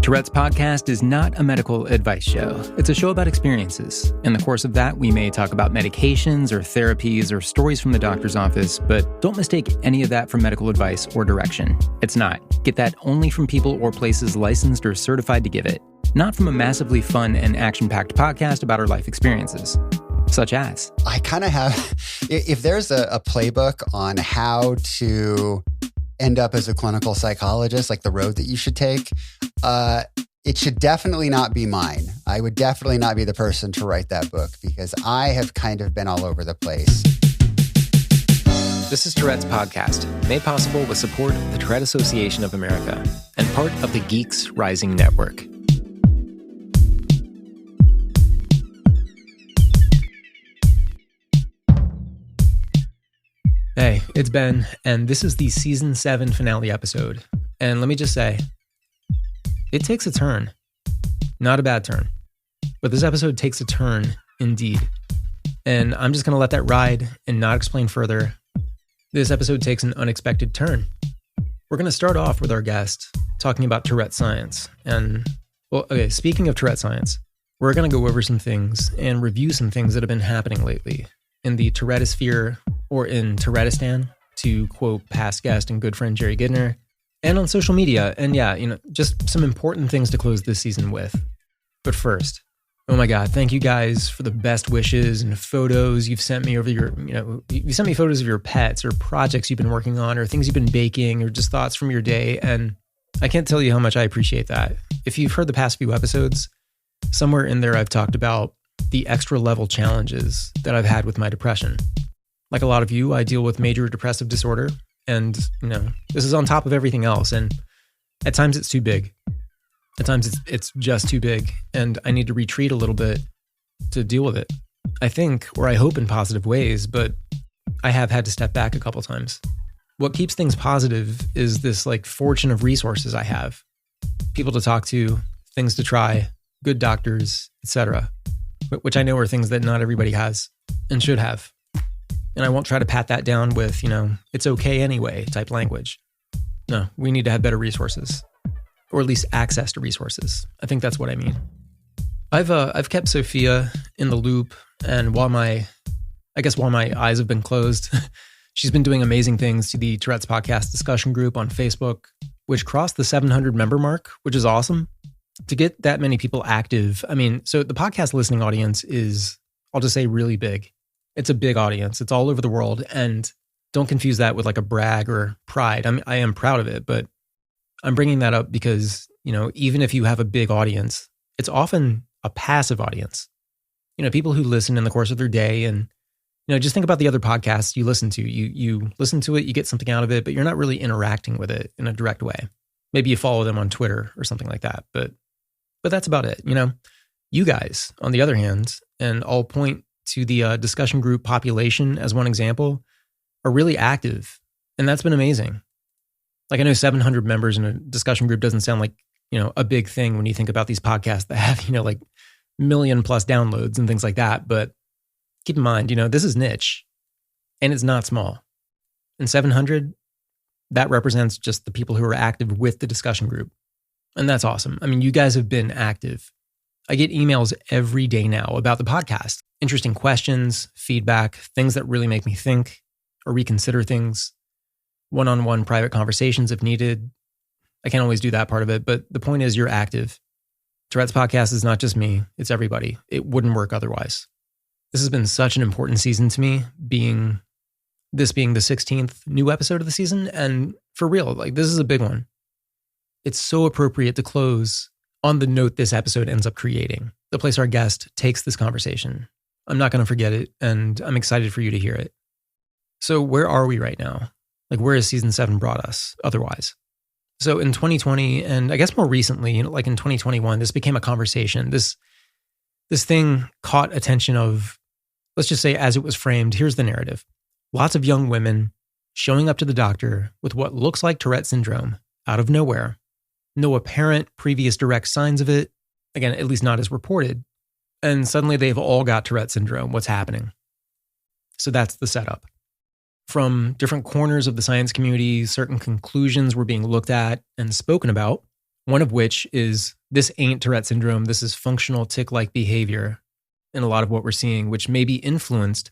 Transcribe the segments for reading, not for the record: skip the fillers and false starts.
Tourette's podcast is not a medical advice show. It's a show about experiences. In the course of that, we may talk about medications or therapies or stories from the doctor's office, but don't mistake any of that for medical advice or direction. It's not. Get that only from people or places licensed or certified to give it, not from a massively fun and action-packed podcast about our life experiences. Such as? I kind of have, if there's a playbook on how to end up as a clinical psychologist, like the road that you should take, it should definitely not be mine. I would definitely not be the person to write that book because I have kind of been all over the place. This is Tourette's podcast, made possible with support of the Tourette Association of America and part of the Geeks Rising network. Hey, it's Ben, and this is the Season 7 finale episode. And let me just say, it takes a turn. Not a bad turn. But this episode takes a turn, indeed. And I'm just going to let that ride and not explain further. This episode takes an unexpected turn. We're going to start off with our guest talking about Tourette science. And, well, okay, speaking of Tourette science, we're going to go over some things and review some things that have been happening lately in the Tourette sphere, or in Tourettistan, to quote past guest and good friend Jerry Gidner, and on social media. And yeah, just some important things to close this season with. But first, oh my God, thank you guys for the best wishes and photos you've sent me over you sent me photos of your pets or projects you've been working on or things you've been baking or just thoughts from your day. And I can't tell you how much I appreciate that. If you've heard the past few episodes, somewhere in there I've talked about the extra level challenges that I've had with my depression. Like a lot of you, I deal with major depressive disorder, and this is on top of everything else. And at times it's too big. At times it's just too big, and I need to retreat a little bit to deal with it. I think, or I hope in positive ways, but I have had to step back a couple times. What keeps things positive is this fortune of resources I have. People to talk to, things to try, good doctors, etc., which I know are things that not everybody has and should have. And I won't try to pat that down with, it's okay anyway type language. No, we need to have better resources, or at least access to resources. I think that's what I mean. I've kept Sophia in the loop, and while my eyes have been closed, she's been doing amazing things to the Tourette's podcast discussion group on Facebook, which crossed the 700 member mark, which is awesome. To get that many people active, so the podcast listening audience is, I'll just say, really big. It's a big audience. It's all over the world. And don't confuse that with a brag or pride. I am proud of it, but I'm bringing that up because, even if you have a big audience, it's often a passive audience. People who listen in the course of their day and, just think about the other podcasts you listen to. You listen to it, you get something out of it, but you're not really interacting with it in a direct way. Maybe you follow them on Twitter or something like that, but that's about it. You guys, on the other hand, and I'll point to the discussion group population as one example, are really active. And that's been amazing. I know 700 members in a discussion group doesn't sound like, a big thing when you think about these podcasts that have, million plus downloads and things like that. But keep in mind, this is niche and it's not small. And 700, that represents just the people who are active with the discussion group. And that's awesome. You guys have been active. I get emails every day now about the podcast. Interesting questions, feedback, things that really make me think or reconsider things. One-on-one private conversations if needed. I can't always do that part of it, but the point is you're active. Tourette's podcast is not just me, it's everybody. It wouldn't work otherwise. This has been such an important season to me, being the 16th new episode of the season. And for real, this is a big one. It's so appropriate to close on the note this episode ends up creating, the place our guest takes this conversation. I'm not going to forget it, and I'm excited for you to hear it. So where are we right now? Where has season 7 brought us otherwise? So in 2020, and I guess more recently, in 2021, this became a conversation. This thing caught attention of, let's just say as it was framed, here's the narrative. Lots of young women showing up to the doctor with what looks like Tourette syndrome out of nowhere. No apparent previous direct signs of it. Again, at least not as reported. And suddenly they've all got Tourette syndrome. What's happening? So that's the setup. From different corners of the science community, certain conclusions were being looked at and spoken about, One of which is this ain't Tourette syndrome. This is functional tic-like behavior in a lot of what we're seeing, which may be influenced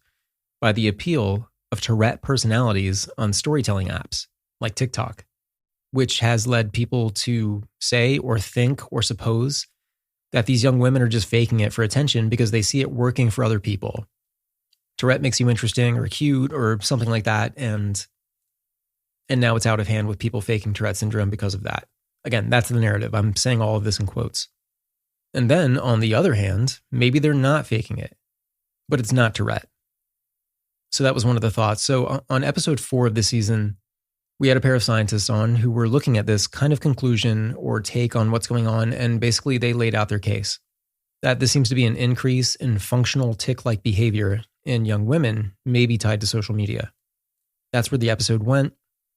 by the appeal of Tourette personalities on storytelling apps like TikTok, which has led people to say or think or suppose that these young women are just faking it for attention because they see it working for other people. Tourette makes you interesting or cute or something like that, and now it's out of hand with people faking Tourette syndrome because of that. Again, that's the narrative. I'm saying all of this in quotes. And then, on the other hand, maybe they're not faking it, but it's not Tourette. So that was one of the thoughts. So on episode 4 of this season, we had a pair of scientists on who were looking at this kind of conclusion or take on what's going on, and basically they laid out their case. That this seems to be an increase in functional tic-like behavior in young women, maybe tied to social media. That's where the episode went.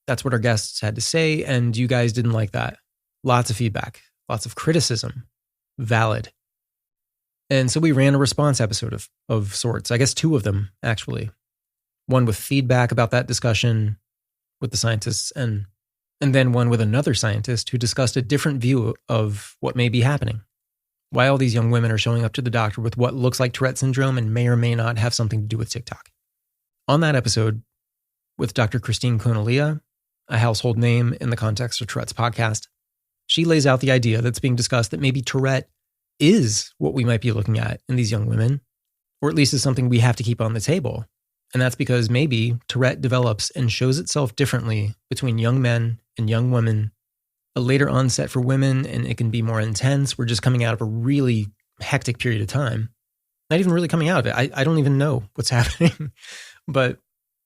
That's what our guests had to say, and you guys didn't like that. Lots of feedback, lots of criticism, valid. And so we ran a response episode of sorts, I guess 2 of them, actually. One with feedback about that discussion with the scientists, and then one with another scientist who discussed a different view of what may be happening. Why all these young women are showing up to the doctor with what looks like Tourette syndrome and may or may not have something to do with TikTok. On that episode, with Dr. Christine Conelia, a household name in the context of Tourette's podcast, she lays out the idea that's being discussed that maybe Tourette is what we might be looking at in these young women, or at least is something we have to keep on the table. And that's because maybe Tourette develops and shows itself differently between young men and young women, a later onset for women, and it can be more intense. We're just coming out of a really hectic period of time. Not even really coming out of it. I don't even know what's happening, but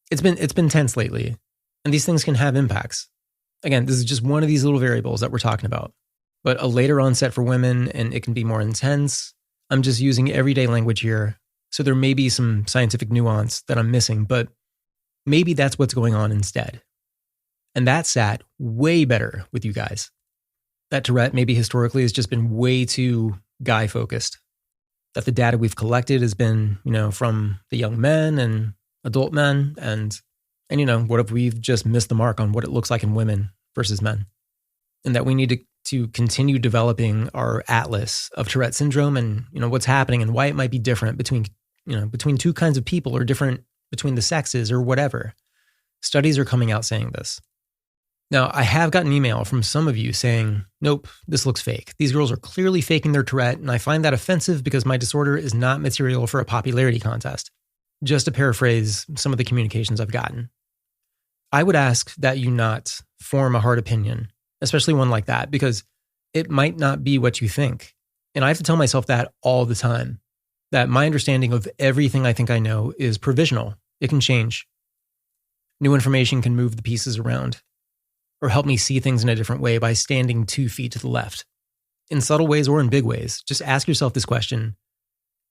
it's been tense lately. And these things can have impacts. Again, this is just one of these little variables that we're talking about. But a later onset for women, and it can be more intense. I'm just using everyday language here. So there may be some scientific nuance that I'm missing, but maybe that's what's going on instead. And that sat way better with you guys. That Tourette maybe historically has just been way too guy focused. That the data we've collected has been, from the young men and adult men, and what if we've just missed the mark on what it looks like in women versus men? And that we need to continue developing our atlas of Tourette syndrome and, what's happening and why it might be different between 2 kinds of people or different between the sexes or whatever. Studies are coming out saying this. Now, I have gotten an email from some of you saying, nope, this looks fake. These girls are clearly faking their Tourette, and I find that offensive because my disorder is not material for a popularity contest. Just to paraphrase some of the communications I've gotten. I would ask that you not form a hard opinion, especially one like that, because it might not be what you think. And I have to tell myself that all the time, that my understanding of everything I think I know is provisional. It can change. New information can move the pieces around or help me see things in a different way by standing 2 feet to the left. In subtle ways or in big ways, just ask yourself this question.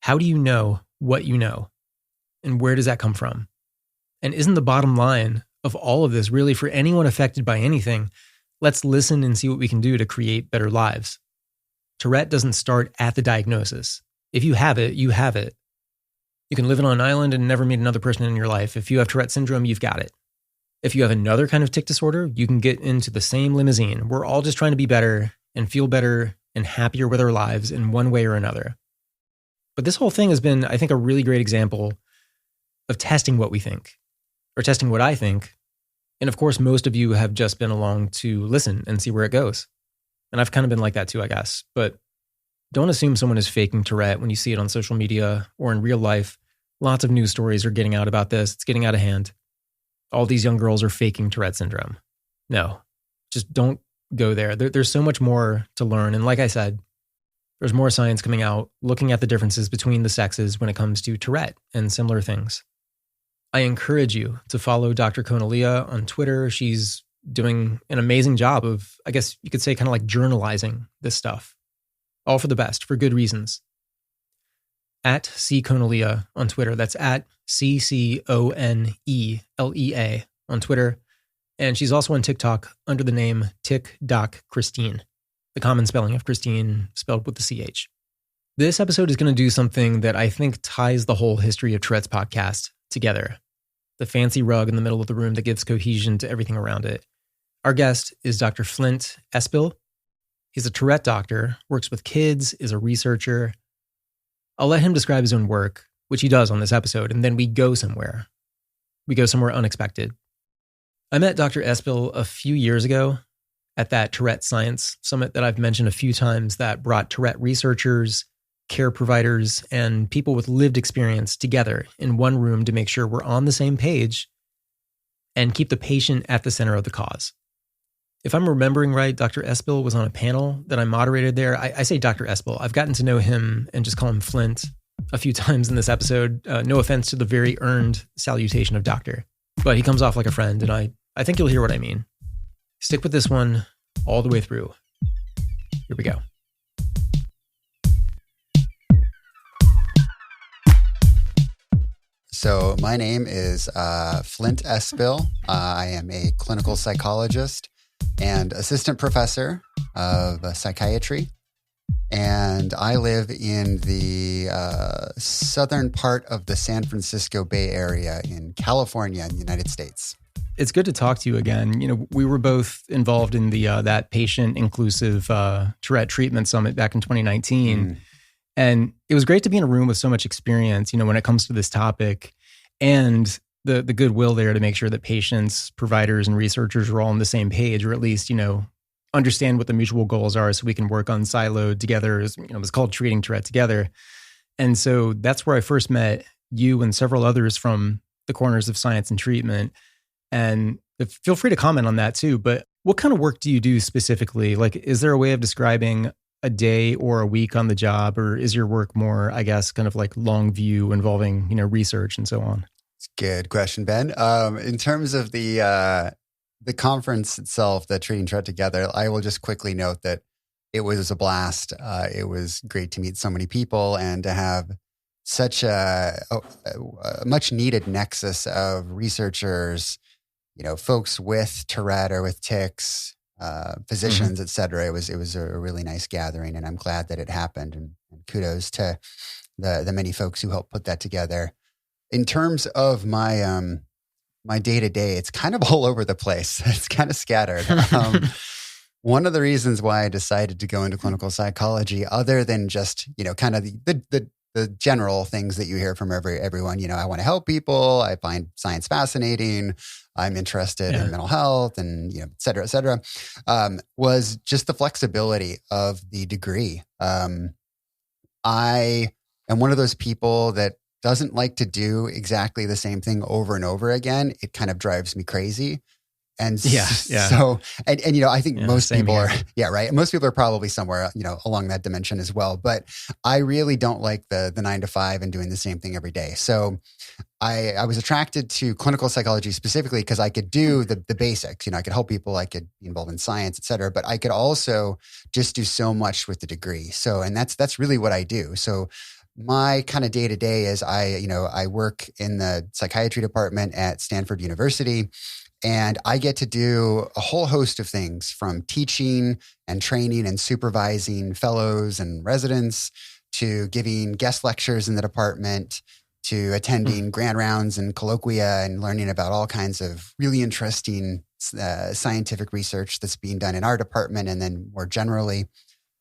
How do you know what you know? And where does that come from? And isn't the bottom line of all of this really for anyone affected by anything? Let's listen and see what we can do to create better lives. Tourette doesn't start at the diagnosis. If you have it, you have it. You can live on an island and never meet another person in your life. If you have Tourette syndrome, you've got it. If you have another kind of tic disorder, you can get into the same limousine. We're all just trying to be better and feel better and happier with our lives in one way or another. But this whole thing has been, I think, a really great example of testing what we think, or testing what I think. And of course, most of you have just been along to listen and see where it goes. And I've kind of been like that too, I guess. But don't assume someone is faking Tourette when you see it on social media or in real life. Lots of news stories are getting out about this. It's getting out of hand. All these young girls are faking Tourette syndrome. No, just don't go there. There's so much more to learn. And like I said, there's more science coming out looking at the differences between the sexes when it comes to Tourette and similar things. I encourage you to follow Dr. Conelia on Twitter. She's doing an amazing job of, I guess you could say, kind of like journalizing this stuff. All for the best, for good reasons. At @CConelia on Twitter. That's at CCONELEA on Twitter. And she's also on TikTok under the name TikDocChristine, the common spelling of Christine spelled with the CH. This episode is going to do something that I think ties the whole history of Tourette's podcast together. The fancy rug in the middle of the room that gives cohesion to everything around it. Our guest is Dr. Flint Espil. He's a Tourette doctor, works with kids, is a researcher. I'll let him describe his own work, which he does on this episode, and then we go somewhere. We go somewhere unexpected. I met Dr. Espil a few years ago at that Tourette Science Summit that I've mentioned a few times that brought Tourette researchers, care providers, and people with lived experience together in one room to make sure we're on the same page and keep the patient at the center of the cause. If I'm remembering right, Dr. Espil was on a panel that I moderated there. I say Dr. Espil. I've gotten to know him and just call him Flint a few times in this episode. No offense to the very earned salutation of doctor, but he comes off like a friend, and I think you'll hear what I mean. Stick with this one all the way through. Here we go. So my name is Flint Espil. I am a clinical psychologist and assistant professor of psychiatry. And I live in the southern part of the San Francisco Bay Area in California in the United States. It's good to talk to you again. You know, we were both involved in the that patient-inclusive Tourette Treatment Summit back in 2019. And it was great to be in a room with so much experience, you know, when it comes to this topic, and the goodwill there to make sure that patients, providers, and researchers are all on the same page, or at least, you know, understand what the mutual goals are so we can work unsiloed together. You know, it was called Treating Tourette Together. And so that's where I first met you and several others from the corners of science and treatment. And feel free to comment on that too. But what kind of work do you do specifically? Like, is there a way of describing a day or a week on the job, or is your work more, I guess, kind of like long view involving, you know, research and so on? It's a good question, Ben. In terms of the conference itself, the Treating Tourette Together, I will just quickly note that it was a blast. It was great to meet so many people and to have such a much needed nexus of researchers, you know, folks with Tourette or with tics, physicians, et cetera. It was a really nice gathering, and I'm glad that it happened. And kudos to the many folks who helped put that together. In terms of my my day-to-day, it's kind of all over the place. It's kind of scattered. One of the reasons why I decided to go into clinical psychology, other than just, you know, kind of the general things that you hear from everyone, you know, I want to help people. I find science fascinating. I'm interested in mental health and, you know, et cetera, was just the flexibility of the degree. I am one of those people that doesn't like to do exactly the same thing over and over again. It kind of drives me crazy. And so, and you know, I think most people are, right. Most people are probably somewhere, you know, along that dimension as well. But I really don't like the 9 to 5 and doing the same thing every day. So I was attracted to clinical psychology specifically because I could do the basics. You know, I could help people, I could be involved in science, et cetera, but I could also just do so much with the degree. So, and that's really what I do. So my kind of day to day is I work in the psychiatry department at Stanford University. And I get to do a whole host of things, from teaching and training and supervising fellows and residents, to giving guest lectures in the department, to attending grand rounds and colloquia and learning about all kinds of really interesting scientific research that's being done in our department and then more generally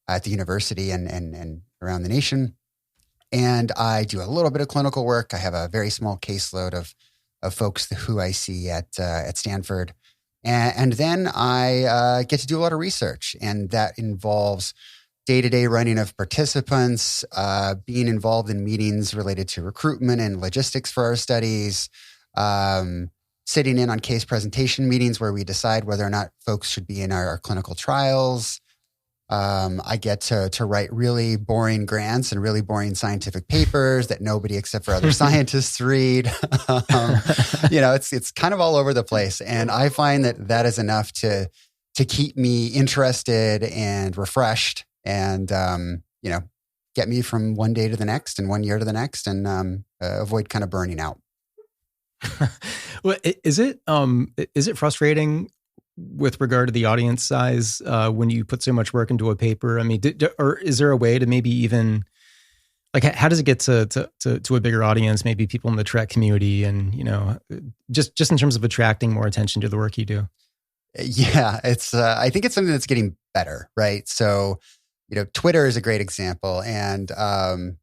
at the university and around the nation. And I do a little bit of clinical work. I have a very small caseload of folks who I see at Stanford. And then I get to do a lot of research, and that involves day-to-day running of participants, being involved in meetings related to recruitment and logistics for our studies, sitting in on case presentation meetings where we decide whether or not folks should be in our clinical trials. I get to write really boring grants and really boring scientific papers that nobody except for other scientists read. You know, it's kind of all over the place. And I find that is enough to keep me interested and refreshed and, you know, get me from one day to the next and 1 year to the next and avoid kind of burning out. Well, is it frustrating with regard to the audience size when you put so much work into a paper? I mean, or is there a way to maybe even, like, how does it get to a bigger audience, maybe people in the Tourette community, and, you know, just in terms of attracting more attention to the work you do? Yeah, it's. I think it's something that's getting better, right? So, Twitter is a great example, and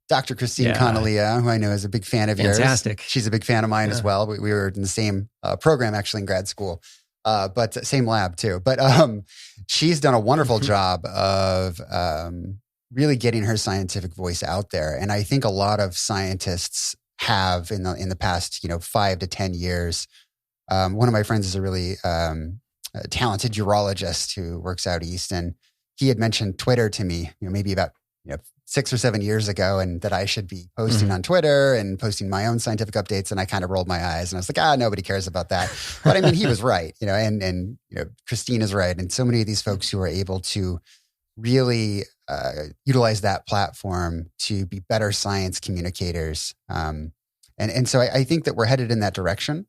Dr. Christine Conalia, who I know is a big fan of Fantastic. yours, she's a big fan of mine as well. We were in the same program actually in grad school, but same lab too. But she's done a wonderful job of really getting her scientific voice out there, and I think a lot of scientists have in the past 5 to 10 years. One of my friends is a really talented urologist who works out east, and he had mentioned Twitter to me, maybe about 6 or 7 years ago, and that I should be posting on Twitter and posting my own scientific updates. And I kind of rolled my eyes, and I was like, nobody cares about that. But I mean, he was right, and Christine is right, and so many of these folks who are able to really utilize that platform to be better science communicators, and so I think that we're headed in that direction.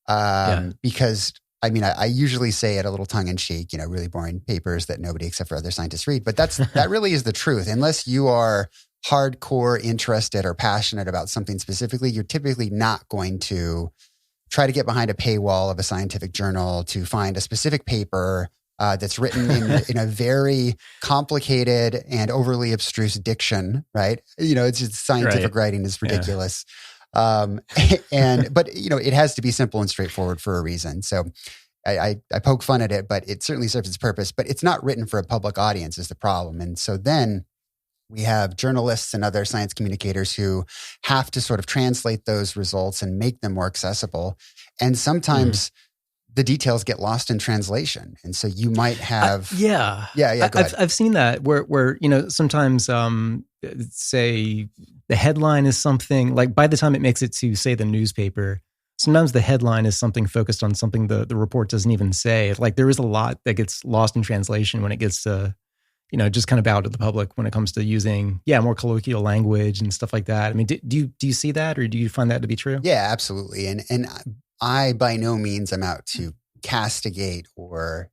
Because I mean, I usually say it a little tongue in cheek, really boring papers that nobody except for other scientists read, but that really is the truth. Unless you are hardcore interested or passionate about something specifically, you're typically not going to try to get behind a paywall of a scientific journal to find a specific paper that's written in a very complicated and overly abstruse diction, right? It's just scientific writing is ridiculous. But it has to be simple and straightforward for a reason. So I poke fun at it, but it certainly serves its purpose, but it's not written for a public audience is the problem. And so then we have journalists and other science communicators who have to sort of translate those results and make them more accessible. And sometimes the details get lost in translation. And so you might have... I've seen that where sometimes say the headline is something like by the time it makes it to say the newspaper, sometimes the headline is something focused on something the report doesn't even say. Like there is a lot that gets lost in translation when it gets to, just kind of out to the public when it comes to using, more colloquial language and stuff like that. I mean, do you see that, or do you find that to be true? Yeah, absolutely. And I by no means am out to castigate or,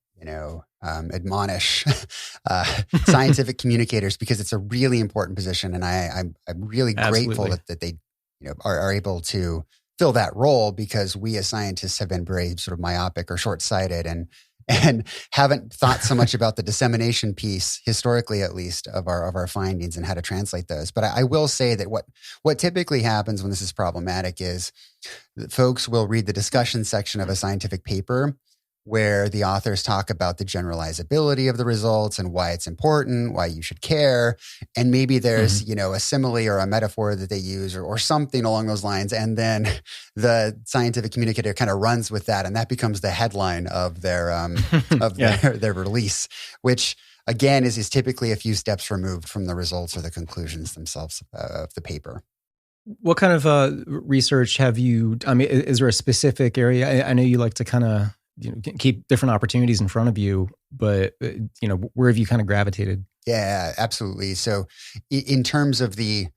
admonish scientific communicators, because it's a really important position. And I'm really grateful that they, are able to fill that role, because we as scientists have been very sort of myopic or short-sighted and haven't thought so much about the dissemination piece, historically at least, of our findings and how to translate those. But I will say that what typically happens when this is problematic is that folks will read the discussion section of a scientific paper where the authors talk about the generalizability of the results and why it's important, why you should care. And maybe there's, a simile or a metaphor that they use or something along those lines. And then the scientific communicator kind of runs with that. And that becomes the headline of their, their release, which again is typically a few steps removed from the results or the conclusions themselves of the paper. What kind of research have you, is there a specific area? I know you like to kind of, keep different opportunities in front of you, but, where have you kind of gravitated? Yeah, absolutely. So in terms of the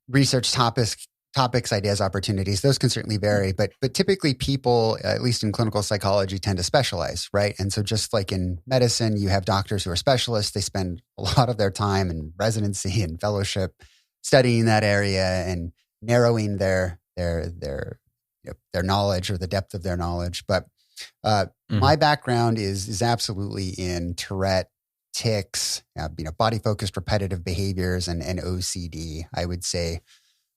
research topics, ideas, opportunities, those can certainly vary, but typically people, at least in clinical psychology, tend to specialize, right? And so just like in medicine, you have doctors who are specialists. They spend a lot of their time in residency and fellowship studying that area and narrowing their knowledge or the depth of their knowledge. But my background is absolutely in Tourette, tics, body-focused repetitive behaviors and OCD, I would say,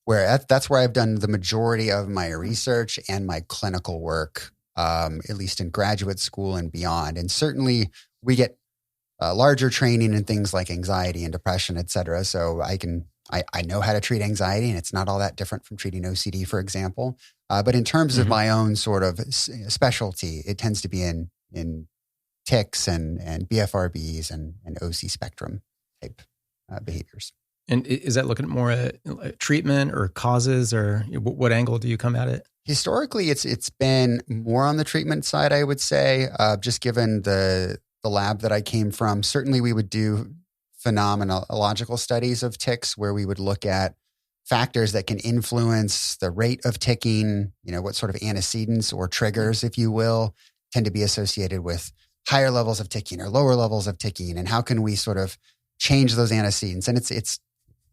where that's where I've done the majority of my research and my clinical work, at least in graduate school and beyond. And certainly we get larger training in things like anxiety and depression, et cetera. So I know how to treat anxiety, and it's not all that different from treating OCD, for example. But in terms of my own sort of specialty, it tends to be in tics and BFRBs and OC spectrum type behaviors. And is that looking more at treatment or causes, or what angle do you come at it? Historically, it's been more on the treatment side, I would say, just given the lab that I came from. Certainly we would do phenomenological studies of tics where we would look at factors that can influence the rate of ticking, what sort of antecedents or triggers, if you will, tend to be associated with higher levels of ticking or lower levels of ticking, and how can we sort of change those antecedents. And it's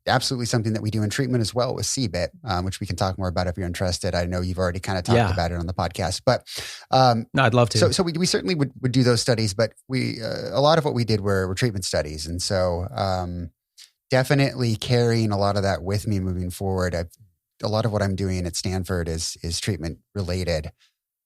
absolutely something that we do in treatment as well with Cbit, which we can talk more about if you're interested. I know you've already kind of talked about it on the podcast, but no, I'd love to. So we certainly would do those studies, but we a lot of what we did were treatment studies, and so definitely carrying a lot of that with me moving forward. A lot of what I'm doing at Stanford is treatment related.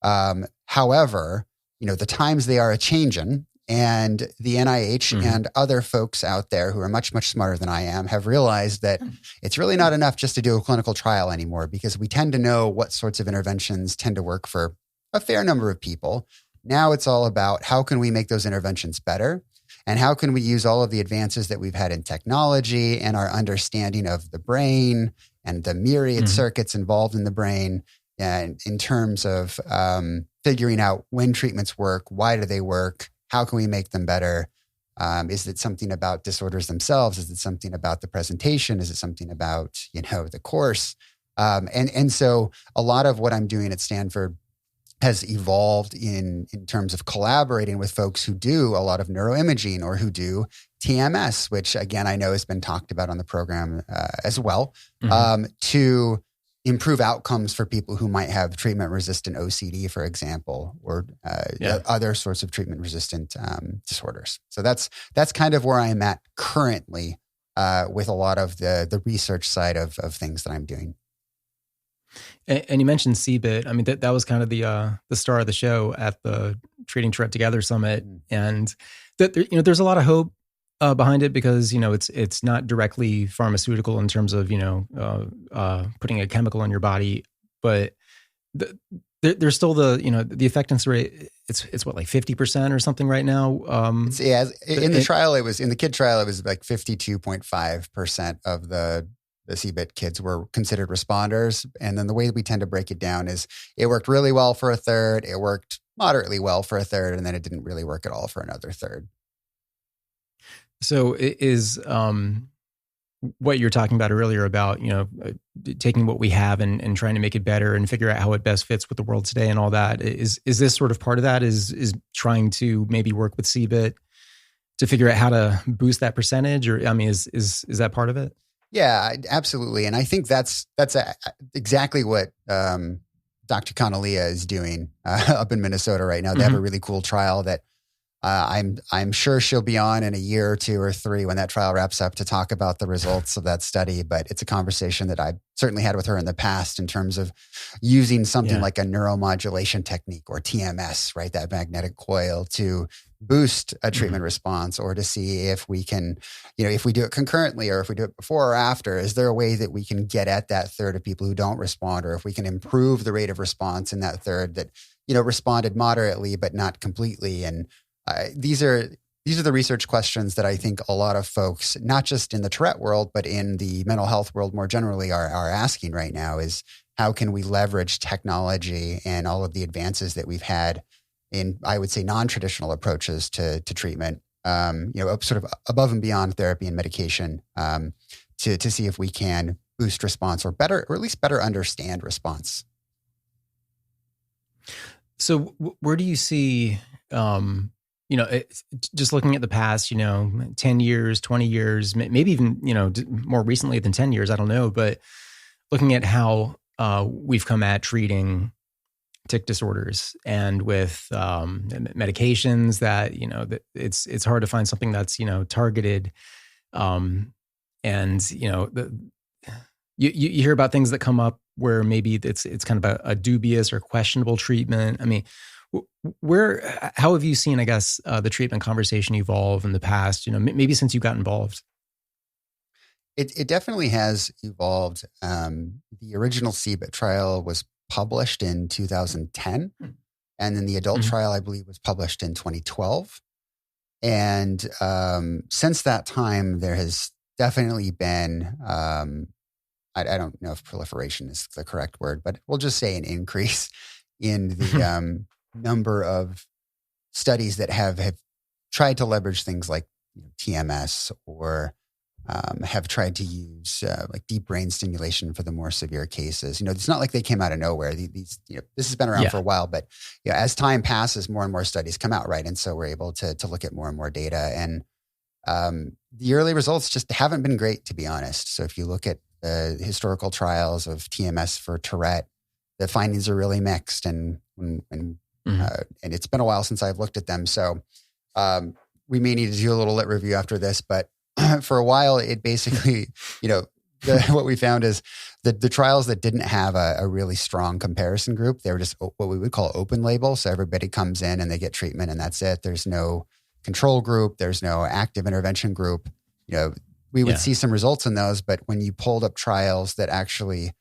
However, the times they are a-changing, and the NIH and other folks out there who are much, much smarter than I am have realized that it's really not enough just to do a clinical trial anymore, because we tend to know what sorts of interventions tend to work for a fair number of people. Now it's all about how can we make those interventions better, and how can we use all of the advances that we've had in technology and our understanding of the brain and the myriad circuits involved in the brain, and in terms of figuring out when treatments work, why do they work, how can we make them better? Is it something about disorders themselves? Is it something about the presentation? Is it something about, the course? And so a lot of what I'm doing at Stanford has evolved in terms of collaborating with folks who do a lot of neuroimaging or who do TMS, which again, I know has been talked about on the program as well, to improve outcomes for people who might have treatment-resistant OCD, for example, or other sorts of treatment-resistant disorders. So that's kind of where I'm at currently with a lot of the research side of things that I'm doing. And you mentioned Cbit. I mean, that was kind of the star of the show at the Treating Tourette Together Summit, and that there's a lot of hope behind it, because it's not directly pharmaceutical in terms of putting a chemical in your body, but there's still the effectiveness rate. It's what, like 50% or something right now. In the trial, in the kid trial, it was like 52.5% of the Cbit kids were considered responders. And then the way we tend to break it down is it worked really well for a third, it worked moderately well for a third, and then it didn't really work at all for another third. So it is what you're talking about earlier about, taking what we have and trying to make it better and figure out how it best fits with the world today and all that. Is this sort of part of that, is trying to maybe work with Cbit to figure out how to boost that percentage? Or, I mean, is that part of it? Yeah, absolutely. And I think that's exactly what Dr. Canalia is doing up in Minnesota right now. They have a really cool trial that I'm sure she'll be on in a year or 2 or 3 when that trial wraps up to talk about the results of that study. But it's a conversation that I've certainly had with her in the past in terms of using something like a neuromodulation technique, or TMS, right? That magnetic coil, to boost a treatment response, or to see if we can, if we do it concurrently or if we do it before or after, is there a way that we can get at that third of people who don't respond, or if we can improve the rate of response in that third that, responded moderately but not completely. And these are the research questions that I think a lot of folks, not just in the Tourette world, but in the mental health world more generally, are asking right now, is how can we leverage technology and all of the advances that we've had in, I would say, non-traditional approaches to treatment, sort of above and beyond therapy and medication, to see if we can boost response, or at least better understand response. So where do you see, just looking at the past, 10 years, 20 years, maybe even, more recently than 10 years, I don't know, but looking at how we've come at treating tic disorders, and with medications that, that it's hard to find something that's, targeted. You hear about things that come up where maybe it's kind of a dubious or questionable treatment. I mean, how have you seen, I guess, the treatment conversation evolve in the past, maybe since you got involved? It definitely has evolved. The original Cbit trial was published in 2010. And then the adult trial, I believe, was published in 2012. And since that time, there has definitely been, I don't know if proliferation is the correct word, but we'll just say an increase in the number of studies that have tried to leverage things like TMS, or have tried to use like deep brain stimulation for the more severe cases. It's not like they came out of nowhere. These this has been around for a while, but as time passes, more and more studies come out, right? And so we're able to look at more and more data. And The early results just haven't been great, to be honest. So if you look at the historical trials of TMS for Tourette, the findings are really mixed, and it's been a while since I've looked at them. So we may need to do a little lit review after this, but for a while, it basically, what we found is that the trials that didn't have a really strong comparison group, they were just what we would call open label. So everybody comes in and they get treatment and that's it. There's no control group. There's no active intervention group. We would see some results in those, but when you pulled up trials that actually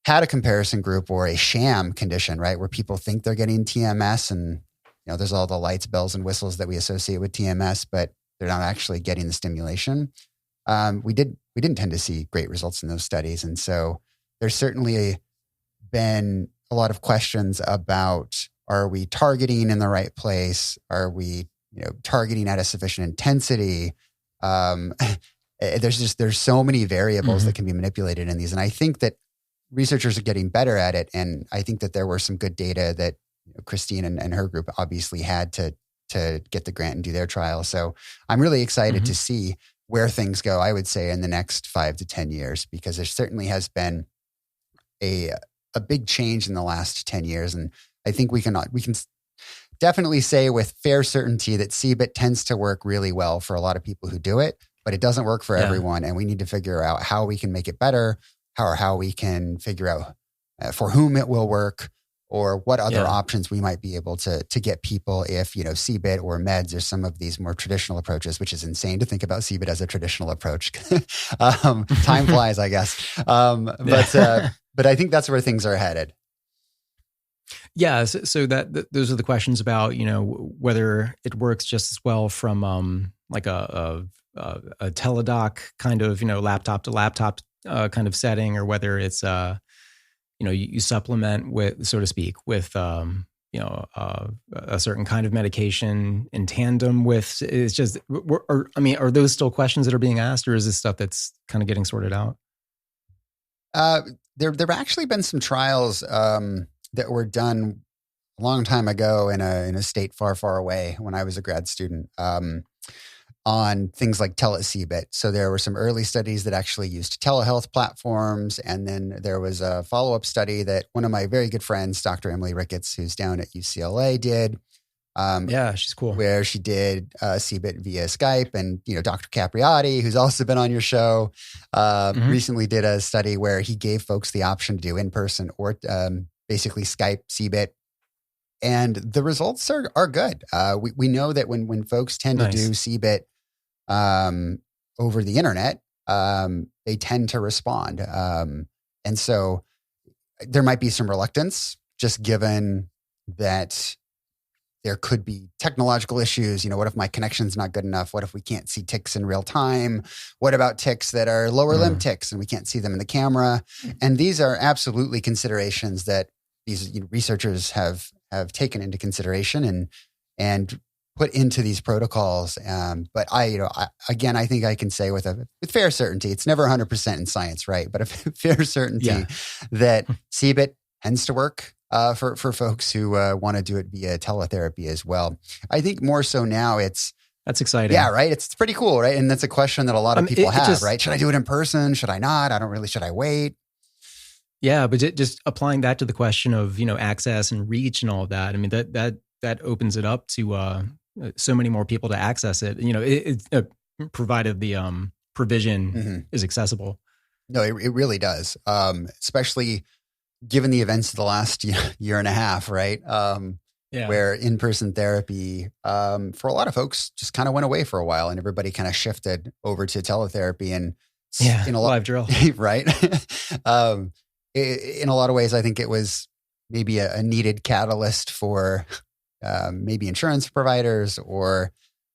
had a comparison group or a sham condition, right, where people think they're getting TMS and, there's all the lights, bells, and whistles that we associate with TMS, but they're not actually getting the stimulation. We didn't tend to see great results in those studies. And so there's certainly been a lot of questions about, are we targeting in the right place? Are we, targeting at a sufficient intensity? There's so many variables that can be manipulated in these. And I think that researchers are getting better at it. And I think that there were some good data that Christine and her group obviously had to get the grant and do their trial. So I'm really excited to see where things go, I would say, in the next 5 to 10 years, because there certainly has been a big change in the last 10 years. And I think we can definitely say with fair certainty that Cbit tends to work really well for a lot of people who do it, but it doesn't work for everyone. And we need to figure out how we can make it better, how we can figure out for whom it will work, or what other options we might be able to get people if, Cbit or meds or some of these more traditional approaches, which is insane to think about Cbit as a traditional approach. Time flies, I guess. But I think that's where things are headed. Yeah. So those are the questions about, whether it works just as well from like a teledoc kind of, laptop to laptop kind of setting, or whether it's you supplement with, so to speak, with a certain kind of medication in tandem with. It's just, are those still questions that are being asked, or is this stuff that's kind of getting sorted out? There have actually been some trials that were done a long time ago in a state far, far away when I was a grad student, on things like tele-Cbit. So there were some early studies that actually used telehealth platforms. And then there was a follow-up study that one of my very good friends, Dr. Amelie Ricketts, who's down at UCLA, did. She's cool. Where she did Cbit via Skype. And, Dr. Capriati, who's also been on your show, recently did a study where he gave folks the option to do in-person or basically Skype Cbit. And the results are good. We know that when folks tend to do Cbit over the internet, they tend to respond. And so there might be some reluctance, just given that there could be technological issues. What if my connection's not good enough? What if we can't see ticks in real time? What about ticks that are lower limb ticks and we can't see them in the camera? And these are absolutely considerations that these researchers have taken into consideration and put into these protocols. But I think I can say with fair certainty, it's never 100% in science, right? But a fair certainty that Cbit tends to work for folks who want to do it via teletherapy as well. I think more so now that's exciting. Yeah, right. It's pretty cool, right? And that's a question that a lot of people have, right? Should I do it in person? Should I not? Should I wait? Yeah, but just applying that to the question of, access and reach and all of that. I mean, that opens it up to so many more people to access it. Provided the provision is accessible. No, it really does. Especially given the events of the last year and a half, right? Where in-person therapy for a lot of folks just kind of went away for a while, and everybody kind of shifted over to teletherapy and in a lot, live drill, right? In a lot of ways, I think it was maybe a needed catalyst for maybe insurance providers or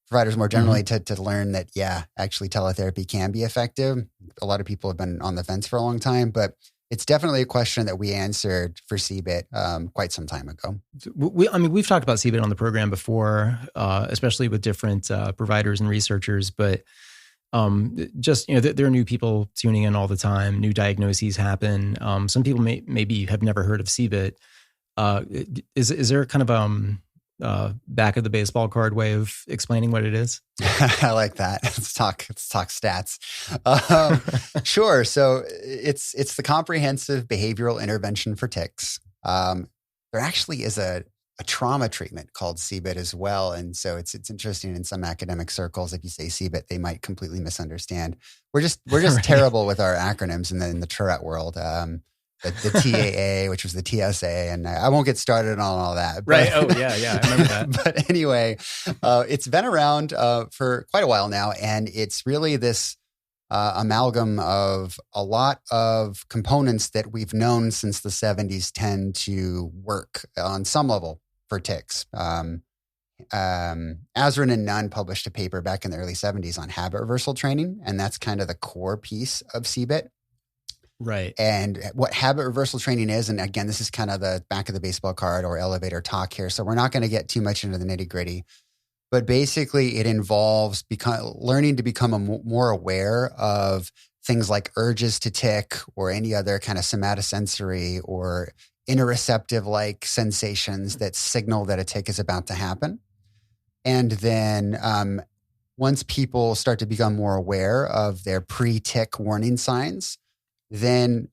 providers more generally to learn that, actually teletherapy can be effective. A lot of people have been on the fence for a long time, but it's definitely a question that we answered for Cbit quite some time ago. We've talked about Cbit on the program before, especially with different providers and researchers, but just, there are new people tuning in all the time. New diagnoses happen. Some people maybe have never heard of Cbit. Is there kind of back of the baseball card way of explaining what it is? I like that. Let's talk stats. Sure. So it's the comprehensive behavioral intervention for tics. There actually is a trauma treatment called Cbit as well. And so it's interesting in some academic circles, if you say Cbit, they might completely misunderstand. We're just right. Terrible with our acronyms in the Tourette world. The TAA, which was the TSA, and I won't get started on all that. Right. Oh, yeah. I remember that. But anyway, it's been around for quite a while now, and it's really this amalgam of a lot of components that we've known since the 70s tend to work on some level for tics. Azrin and Nunn published a paper back in the early 70s on habit reversal training, and that's kind of the core piece of Cbit. Right. And what habit reversal training is, and again, this is kind of the back of the baseball card or elevator talk here, so we're not going to get too much into the nitty gritty, but basically it involves learning to become more aware of things like urges to tic or any other kind of somatosensory or interoceptive like sensations that signal that a tic is about to happen. And then once people start to become more aware of their pre-tic warning signs, then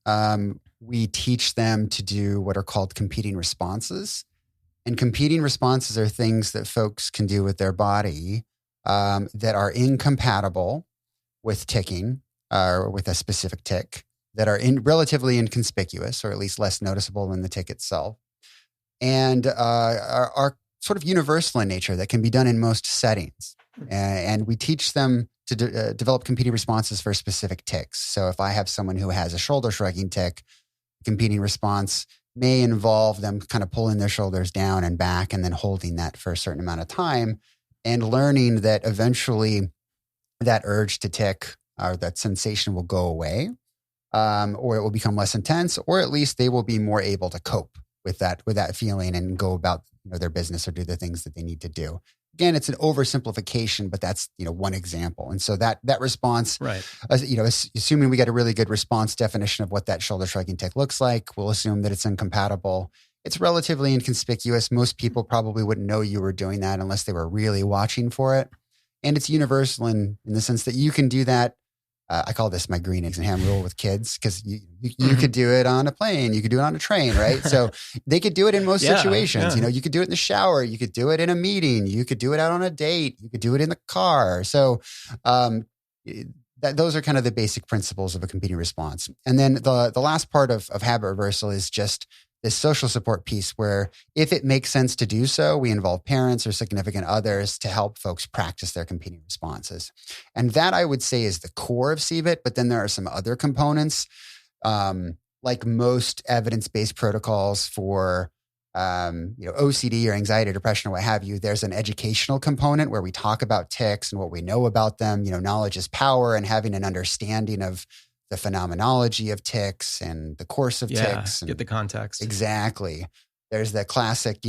we teach them to do what are called competing responses. And competing responses are things that folks can do with their body that are incompatible with ticking or with a specific tic, that are relatively inconspicuous or at least less noticeable than the tic itself, and are sort of universal in nature, that can be done in most settings. And we teach them to develop competing responses for specific tics. So if I have someone who has a shoulder shrugging tic, competing response may involve them kind of pulling their shoulders down and back and then holding that for a certain amount of time, and learning that eventually that urge to tic or that sensation will go away, or it will become less intense, or at least they will be more able to cope with that feeling and go about their business or do the things that they need to do. Again, it's an oversimplification, but that's one example. And so that response, right? Assuming we get a really good response definition of what that shoulder shrugging tic looks like, we'll assume that it's incompatible. It's relatively inconspicuous. Most people probably wouldn't know you were doing that unless they were really watching for it. And it's universal in the sense that you can do that. I call this my green eggs and ham rule with kids, because you could do it on a plane, you could do it on a train, right? So they could do it in most situations. You could do it in the shower, you could do it in a meeting, you could do it out on a date, you could do it in the car. So those are kind of the basic principles of a competing response. And then the last part of habit reversal is just this social support piece, where if it makes sense to do so, we involve parents or significant others to help folks practice their competing responses. And that, I would say, is the core of Cbit. But then there are some other components, like most evidence-based protocols for OCD or anxiety, depression, or what have you. There's an educational component where we talk about tics and what we know about them. Knowledge is power, and having an understanding of the phenomenology of tics and the course of tics. Get the context. Exactly. There's the classic,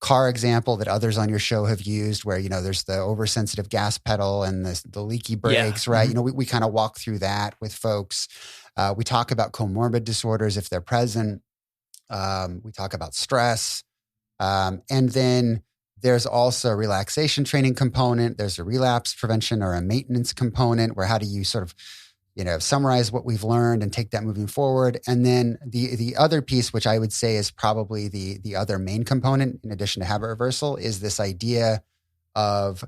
car example that others on your show have used, where, there's the oversensitive gas pedal and the leaky brakes, right? Mm-hmm. We kind of walk through that with folks. We talk about comorbid disorders if they're present. We talk about stress. And then there's also a relaxation training component. There's a relapse prevention or a maintenance component, where how do you sort of summarize what we've learned and take that moving forward. And then the other piece, which I would say is probably the other main component in addition to habit reversal, is this idea of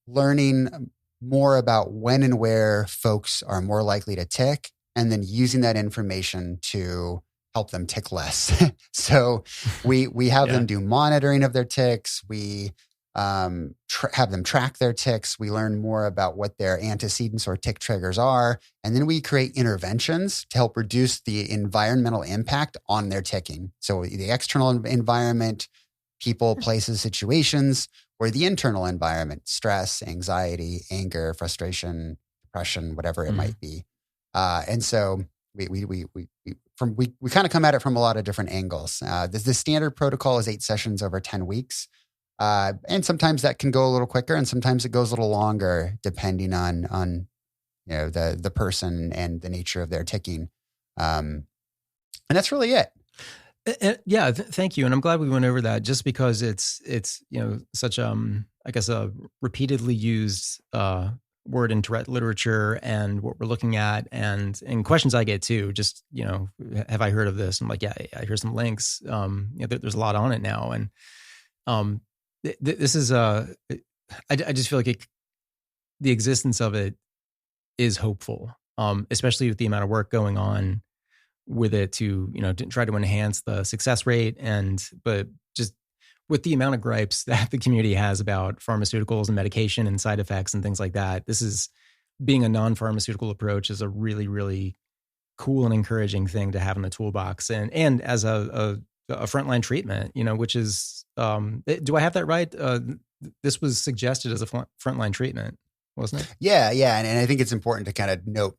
learning more about when and where folks are more likely to tic, and then using that information to help them tic less. So we have them do monitoring of their tics. We have them track their tics. We learn more about what their antecedents or tic triggers are. And then we create interventions to help reduce the environmental impact on their ticking. So the external environment, people, places, situations, or the internal environment, stress, anxiety, anger, frustration, depression, whatever it might be. And so we kind of come at it from a lot of different angles. The standard protocol is 8 sessions over 10 weeks. And sometimes that can go a little quicker, and sometimes it goes a little longer, depending on the person and the nature of their ticking. And that's really it. Yeah, thank you. And I'm glad we went over that just because it's such I guess a repeatedly used word in Tourette literature and what we're looking at and questions I get too. Just have I heard of this? I'm like, yeah, I hear some links. There's a lot on it now, and this is I just feel like the existence of it is hopeful, especially with the amount of work going on with it to try to enhance the success rate, but just with the amount of gripes that the community has about pharmaceuticals and medication and side effects and things like that, this is being a non-pharmaceutical approach is a really, really cool and encouraging thing to have in the toolbox and as a frontline treatment, which is, do I have that right? This was suggested as a frontline treatment, wasn't it? Yeah. And I think it's important to kind of note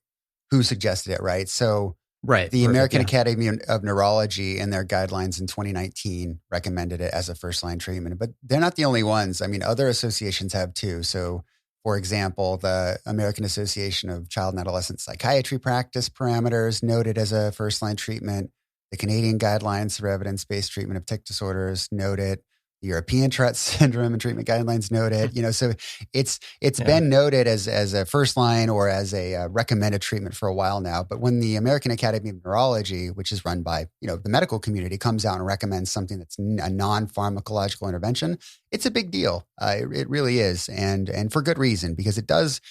who suggested it, right? So right. The American Academy of Neurology in their guidelines in 2019 recommended it as a first-line treatment, but they're not the only ones. I mean, other associations have too. So, for example, the American Association of Child and Adolescent Psychiatry Practice Parameters noted as a first-line treatment. The Canadian Guidelines for Evidence-Based Treatment of Tic Disorders noted. The European Tourette Syndrome and Treatment Guidelines noted, so it's been noted as a first line or as a recommended treatment for a while now. But when the American Academy of Neurology, which is run by the medical community, comes out and recommends something that's a non-pharmacological intervention, it's a big deal. It really is, and for good reason, because it does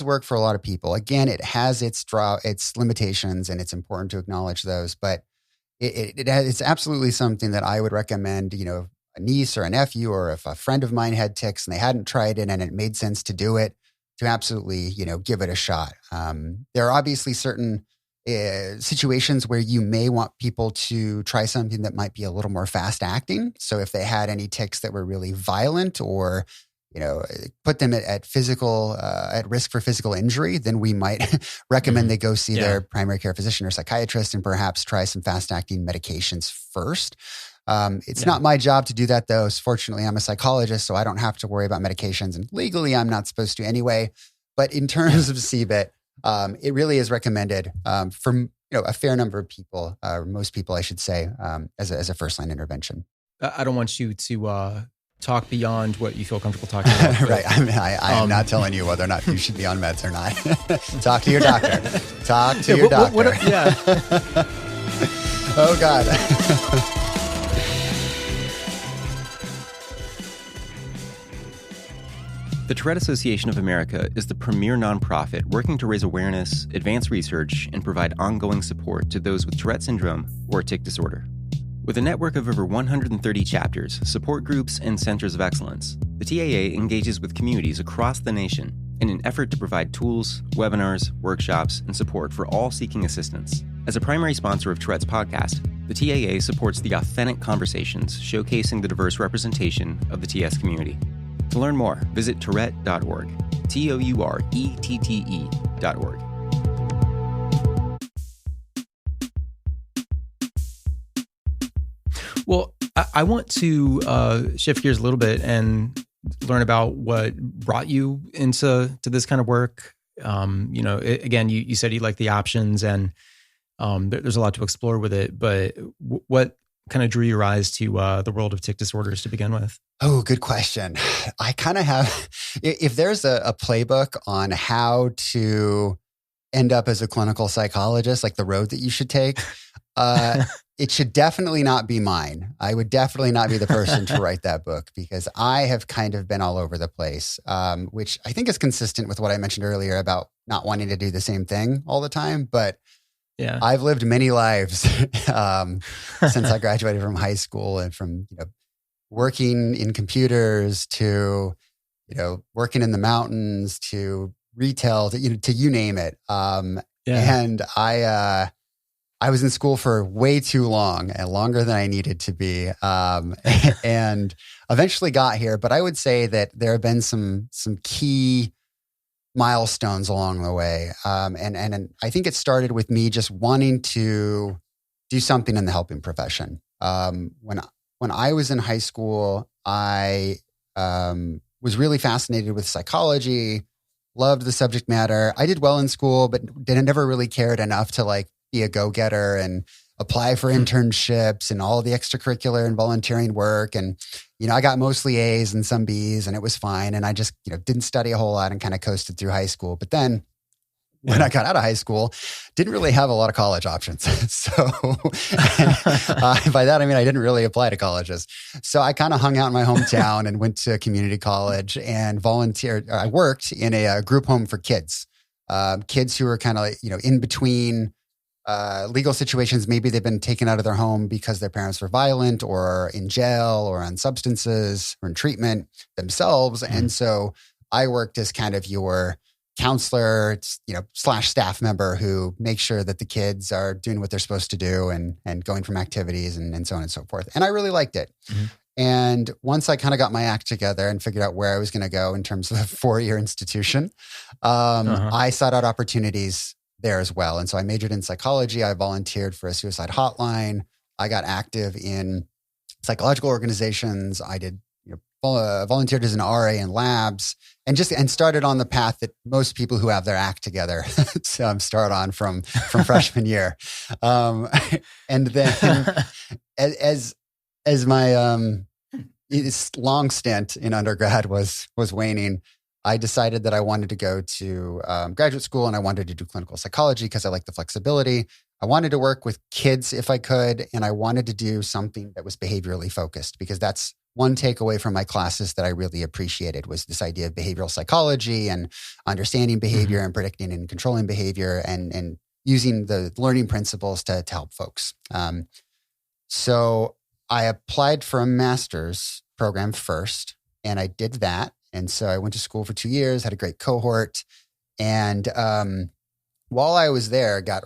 work for a lot of people. Again, it has its limitations, and it's important to acknowledge those. But it's absolutely something that I would recommend. A niece or a nephew, or if a friend of mine had tics and they hadn't tried it and it made sense to do it, to absolutely, give it a shot. There are obviously certain situations where you may want people to try something that might be a little more fast acting. So if they had any tics that were really violent or, put them at risk for physical injury, then we might recommend they go see their primary care physician or psychiatrist and perhaps try some fast acting medications first. It's not my job to do that, though. Fortunately, I'm a psychologist, so I don't have to worry about medications. And legally, I'm not supposed to anyway. But in terms of Cbit, it really is recommended for a fair number of people, or most people, I should say, as a first-line intervention. I don't want you to talk beyond what you feel comfortable talking about. Right. I am not telling you whether or not you should be on meds or not. Talk to your doctor. Talk to your doctor. Oh, God. The Tourette Association of America is the premier nonprofit working to raise awareness, advance research, and provide ongoing support to those with Tourette syndrome or tic disorder. With a network of over 130 chapters, support groups, and centers of excellence, the TAA engages with communities across the nation in an effort to provide tools, webinars, workshops, and support for all seeking assistance. As a primary sponsor of Tourette's podcast, the TAA supports the authentic conversations showcasing the diverse representation of the TS community. To learn more, visit Tourette.org, TOURETTE.org. Well, I want to shift gears a little bit and learn about what brought you into this kind of work. Again, you said you like the options, and there's a lot to explore with it. But what kind of drew your eyes to the world of tic disorders to begin with? Oh, good question. I kind of have, if there's a playbook on how to end up as a clinical psychologist, like the road that you should take, it should definitely not be mine. I would definitely not be the person to write that book, because I have kind of been all over the place, which I think is consistent with what I mentioned earlier about not wanting to do the same thing all the time. But yeah, I've lived many lives since I graduated from high school, and from working in computers to working in the mountains to retail to you name it. And I was in school for way too long, and longer than I needed to be, and eventually got here. But I would say that there have been some key milestones along the way. And I think it started with me just wanting to do something in the helping profession. When I was in high school, I was really fascinated with psychology, loved the subject matter. I did well in school, but never really cared enough to be a go-getter. And apply for internships and all the extracurricular and volunteering work. And, I got mostly A's and some B's, and it was fine. And I just, didn't study a whole lot and kind of coasted through high school. But then when I got out of high school, didn't really have a lot of college options. So by that, I mean, I didn't really apply to colleges. So I kind of hung out in my hometown and went to community college and volunteered. I worked in a group home for kids, kids who were kind of, in between legal situations. Maybe they've been taken out of their home because their parents were violent or in jail or on substances or in treatment themselves. Mm-hmm. And so I worked as kind of your counselor, / staff member who makes sure that the kids are doing what they're supposed to do and going from activities and so on and so forth. And I really liked it. Mm-hmm. And once I kind of got my act together and figured out where I was going to go in terms of a 4-year institution, I sought out opportunities there as well. And so I majored in psychology. I volunteered for a suicide hotline. I got active in psychological organizations. I did, volunteered as an RA in labs and started on the path that most people who have their act together start on from freshman year. And then as my long stint in undergrad was waning, I decided that I wanted to go to graduate school and I wanted to do clinical psychology because I like the flexibility. I wanted to work with kids if I could, and I wanted to do something that was behaviorally focused because that's one takeaway from my classes that I really appreciated was this idea of behavioral psychology and understanding behavior and predicting and controlling behavior and using the learning principles to help folks. So I applied for a master's program first, and I did that. And so I went to school for 2 years, had a great cohort. And while I was there, got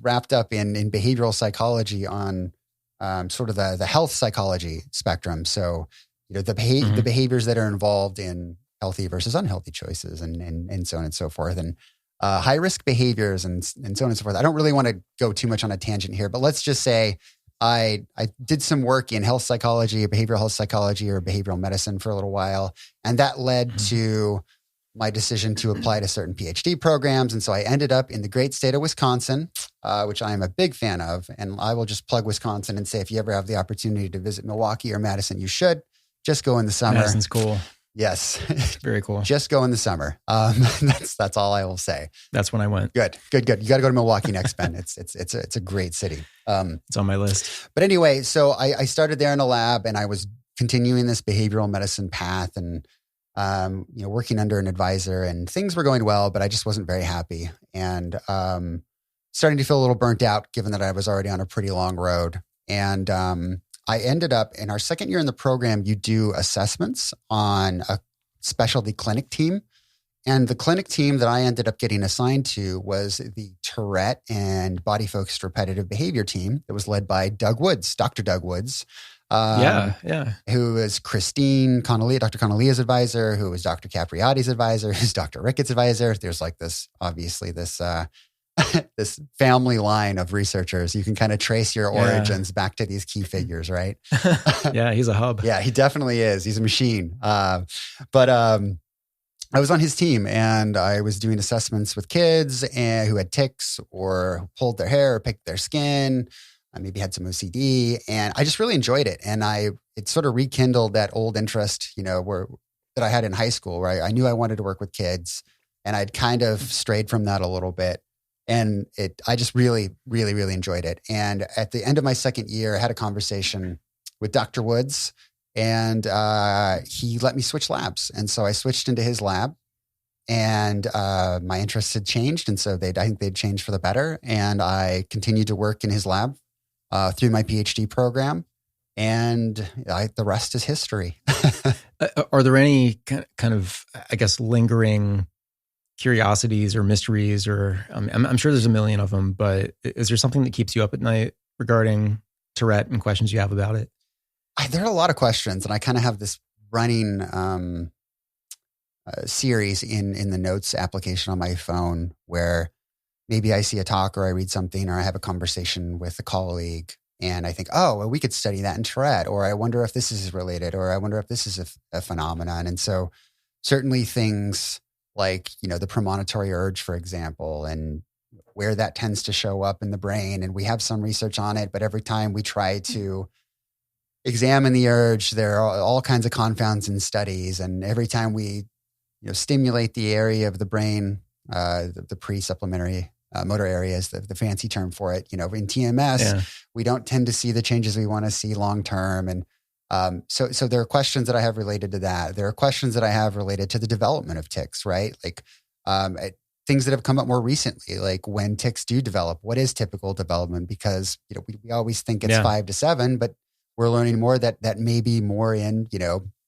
wrapped up in behavioral psychology on sort of the health psychology spectrum. So, the behaviors that are involved in healthy versus unhealthy choices and so on and so forth. And high risk behaviors and so on and so forth. I don't really want to go too much on a tangent here, but let's just say I did some work in health psychology, behavioral health psychology, or behavioral medicine for a little while. And that led to my decision to apply to certain PhD programs. And so I ended up in the great state of Wisconsin, which I am a big fan of. And I will just plug Wisconsin and say, if you ever have the opportunity to visit Milwaukee or Madison, you should just go in the summer. Madison's cool. Yes. Very cool. Just go in the summer. That's all I will say. That's when I went. Good. You got to go to Milwaukee next, Ben. It's a great city. It's on my list. But anyway, so I started there in a lab and I was continuing this behavioral medicine path and, working under an advisor, and things were going well, but I just wasn't very happy and, starting to feel a little burnt out given that I was already on a pretty long road. And, I ended up in our second year in the program, you do assessments on a specialty clinic team. And the clinic team that I ended up getting assigned to was the Tourette and body focused repetitive behavior team that was led by Doug Woods, Dr. Doug Woods. Who is Christine Connolly, Dr. Connolly's advisor, who was Dr. Capriati's advisor, who's Dr. Ricketts' advisor. There's like this family line of researchers. You can kind of trace your origins back to these key figures, right? Yeah, he's a hub. Yeah, he definitely is. He's a machine. But I was on his team and I was doing assessments with kids who had tics or who pulled their hair or picked their skin. I maybe had some OCD, and I just really enjoyed it. And it sort of rekindled that old interest, that I had in high school, where I knew I wanted to work with kids, and I'd kind of strayed from that a little bit. And I just really, really, really enjoyed it. And at the end of my second year, I had a conversation with Dr. Woods, and he let me switch labs. And so I switched into his lab, and my interests had changed. And so I think they'd changed for the better. And I continued to work in his lab through my PhD program. And the rest is history. Are there any kind of, I guess, lingering curiosities or mysteries, or I'm sure there's a million of them, but is there something that keeps you up at night regarding Tourette and questions you have about it? There are a lot of questions, and I kind of have this running series in the notes application on my phone where maybe I see a talk or I read something or I have a conversation with a colleague and I think, oh, well, we could study that in Tourette, or I wonder if this is related, or I wonder if this is a phenomenon. And so certainly things like, the premonitory urge, for example, and where that tends to show up in the brain. And we have some research on it, but every time we try to examine the urge, there are all kinds of confounds in studies. And every time we stimulate the area of the brain, the pre-supplementary motor areas, the fancy term for it, in TMS, we don't tend to see the changes we want to see long-term. And so there are questions that I have related to that. There are questions that I have related to the development of tics, right? Like things that have come up more recently, like when tics do develop, what is typical development? Because we always think it's 5 to 7, but we're learning more that may be more in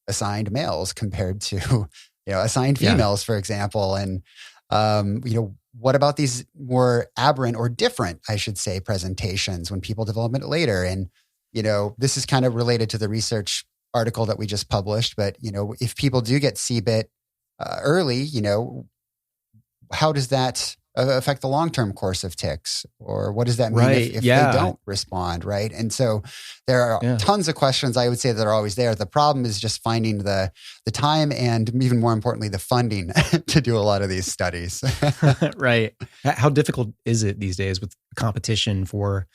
assigned males compared to assigned females, for example. And what about these more aberrant or different, I should say, presentations when people develop it later? And this is kind of related to the research article that we just published. But if people do get Cbit early, how does that affect the long-term course of tics? Or what does that mean if they don't respond, right? And so there are tons of questions, I would say, that are always there. The problem is just finding the time and, even more importantly, the funding to do a lot of these studies. Right. How difficult is it these days with competition for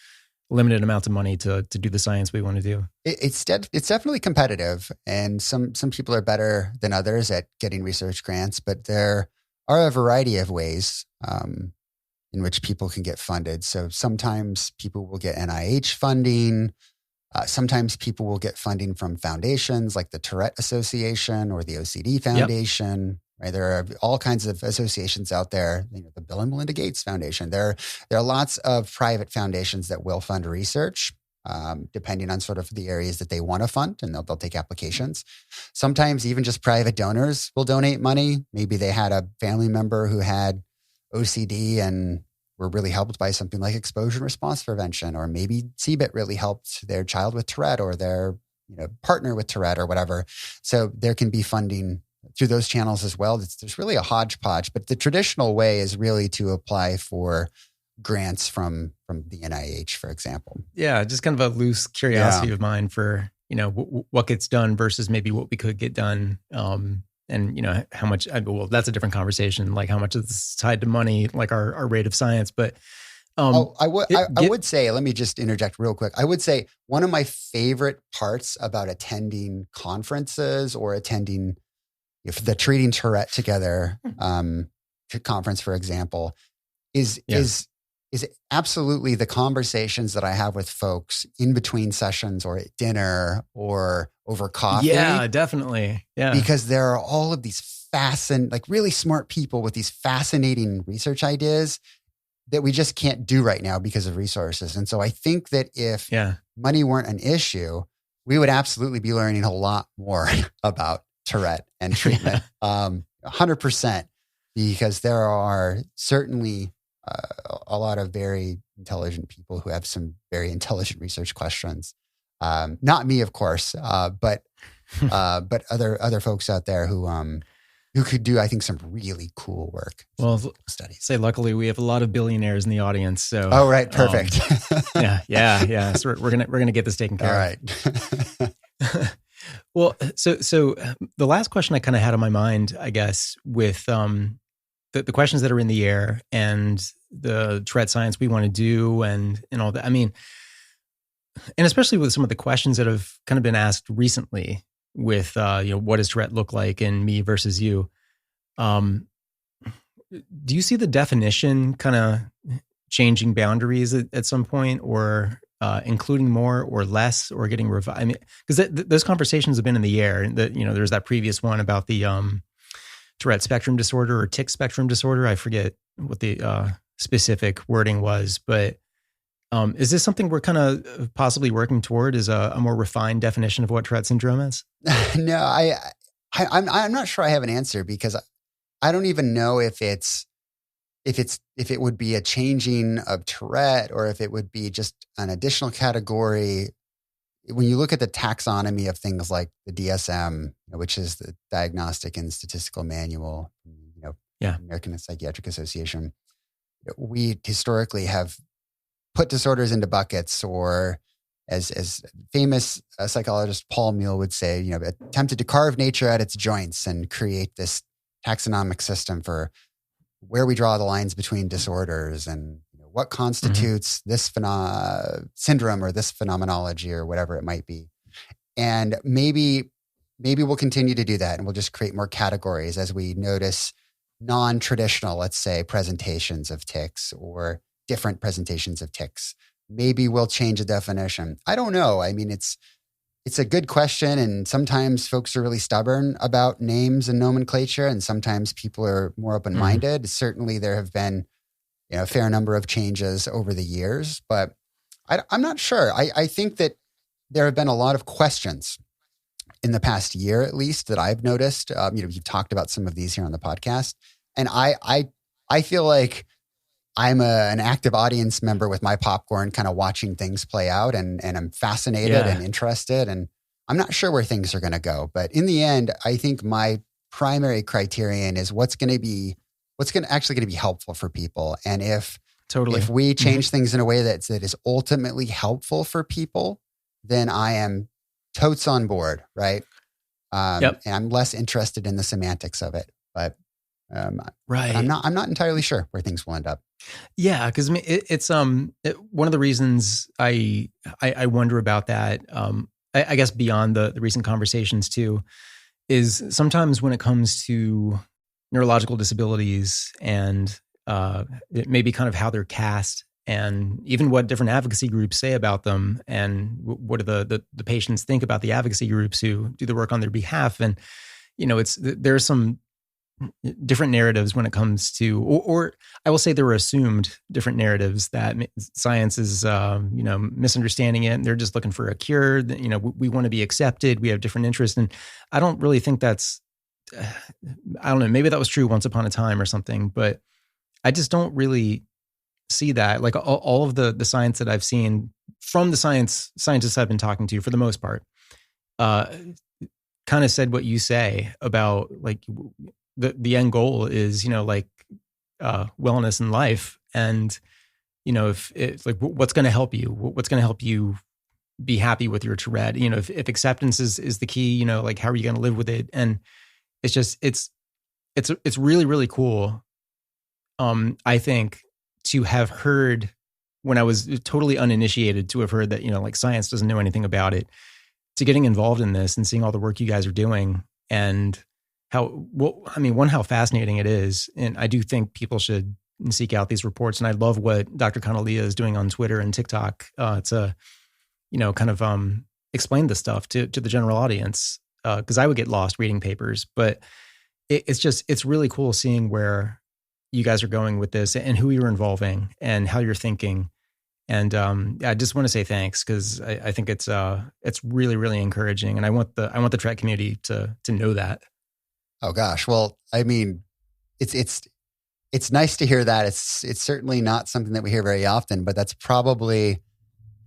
limited amounts of money to do the science we want to do? It's definitely competitive, and some people are better than others at getting research grants, but there are a variety of ways in which people can get funded. So sometimes people will get NIH funding. Sometimes people will get funding from foundations like the Tourette Association or the OCD Foundation. Right? There are all kinds of associations out there. The Bill and Melinda Gates Foundation. There are lots of private foundations that will fund research, depending on sort of the areas that they want to fund, and they'll take applications. Sometimes even just private donors will donate money. Maybe they had a family member who had OCD and were really helped by something like exposure and response prevention, or maybe Cbit really helped their child with Tourette or their partner with Tourette or whatever. So there can be funding through those channels as well. There's really a hodgepodge, but the traditional way is really to apply for grants from the NIH, for example. Yeah, just kind of a loose curiosity of mine for, what gets done versus maybe what we could get done. And, how much, well, that's a different conversation, like how much is tied to money, like our rate of science. But I would say, let me just interject real quick. I would say one of my favorite parts about attending conferences or attending the Treating Tourette Together conference, for example, is absolutely the conversations that I have with folks in between sessions or at dinner or over coffee. Yeah, definitely. Yeah. Because there are all of these really smart people with these fascinating research ideas that we just can't do right now because of resources. And so I think that if money weren't an issue, we would absolutely be learning a lot more about Tourette and treatment. 100%, because there are certainly a lot of very intelligent people who have some very intelligent research questions. Not me, of course, but other folks out there who could do, I think, some really cool work. Well, studies. Say, luckily, we have a lot of billionaires in the audience. So, oh, right, perfect. Yeah. So we're gonna get this taken care of. All right. Well, so the last question I kind of had on my mind, I guess, with the questions that are in the air and the Tourette science we want to do and all that. I mean, and especially with some of the questions that have kind of been asked recently with, what does Tourette look like in me versus you? Do you see the definition kind of changing boundaries at some point, or including more or less, or getting revised? I mean, because those conversations have been in the air. And there's that previous one about the Tourette spectrum disorder or tic spectrum disorder. I forget what the specific wording was, but is this something we're kind of possibly working toward? Is a more refined definition of what Tourette syndrome is? No, I'm not sure I have an answer, because I don't even know if it would be a changing of Tourette or if it would be just an additional category. When you look at the taxonomy of things like the DSM, which is the Diagnostic and Statistical Manual, American Psychiatric Association, we historically have put disorders into buckets, or as famous psychologist Paul Meehl would say, attempted to carve nature at its joints and create this taxonomic system for where we draw the lines between disorders and what constitutes this syndrome or this phenomenology or whatever it might be. And maybe we'll continue to do that, and we'll just create more categories as we notice non-traditional, let's say, presentations of tics or different presentations of tics. Maybe we'll change the definition. I don't know. I mean, it's a good question, and sometimes folks are really stubborn about names and nomenclature, and sometimes people are more open-minded. Certainly, there have been a fair number of changes over the years, but I'm not sure. I think that there have been a lot of questions in the past year, at least, that I've noticed. You've talked about some of these here on the podcast, and I feel like I'm an active audience member with my popcorn, kind of watching things play out, and I'm fascinated and interested, and I'm not sure where things are going to go. But in the end, I think my primary criterion is what's actually going to be helpful for people, and if we change things in a way that is ultimately helpful for people, then I am totes on board, right? And I'm less interested in the semantics of it, but I'm not entirely sure where things will end up. Yeah, because it's one of the reasons I wonder about that. I guess beyond the recent conversations too, is sometimes when it comes to neurological disabilities and it may be kind of how they're cast, and even what different advocacy groups say about them, and what do the patients think about the advocacy groups who do the work on their behalf. And, there's some different narratives when it comes to, or I will say there were assumed different narratives that science is, misunderstanding it, and they're just looking for a cure. We want to be accepted. We have different interests. And I don't really think that's, I don't know, maybe that was true once upon a time or something, but I just don't really see that. Like all of the science that I've seen from the scientists I've been talking to, for the most part, kind of said what you say about like the end goal is, wellness in life. And, if it's like, what's going to help you? What's going to help you be happy with your Tourette? If acceptance is the key, like how are you going to live with it? And it's just, it's really, really cool. I think, to have heard, when I was totally uninitiated, to have heard that, like science doesn't know anything about it, to getting involved in this and seeing all the work you guys are doing, and how fascinating it is. And I do think people should seek out these reports. And I love what Dr. Canalia is doing on Twitter and TikTok to, explain this stuff to the general audience. Because I would get lost reading papers, but it's really cool seeing where you guys are going with this and who you're involving and how you're thinking. And I just want to say thanks, because I think it's really, really encouraging. And I want the Tourette community to know that. Oh gosh. Well, I mean, it's nice to hear that. It's certainly not something that we hear very often, but that's probably,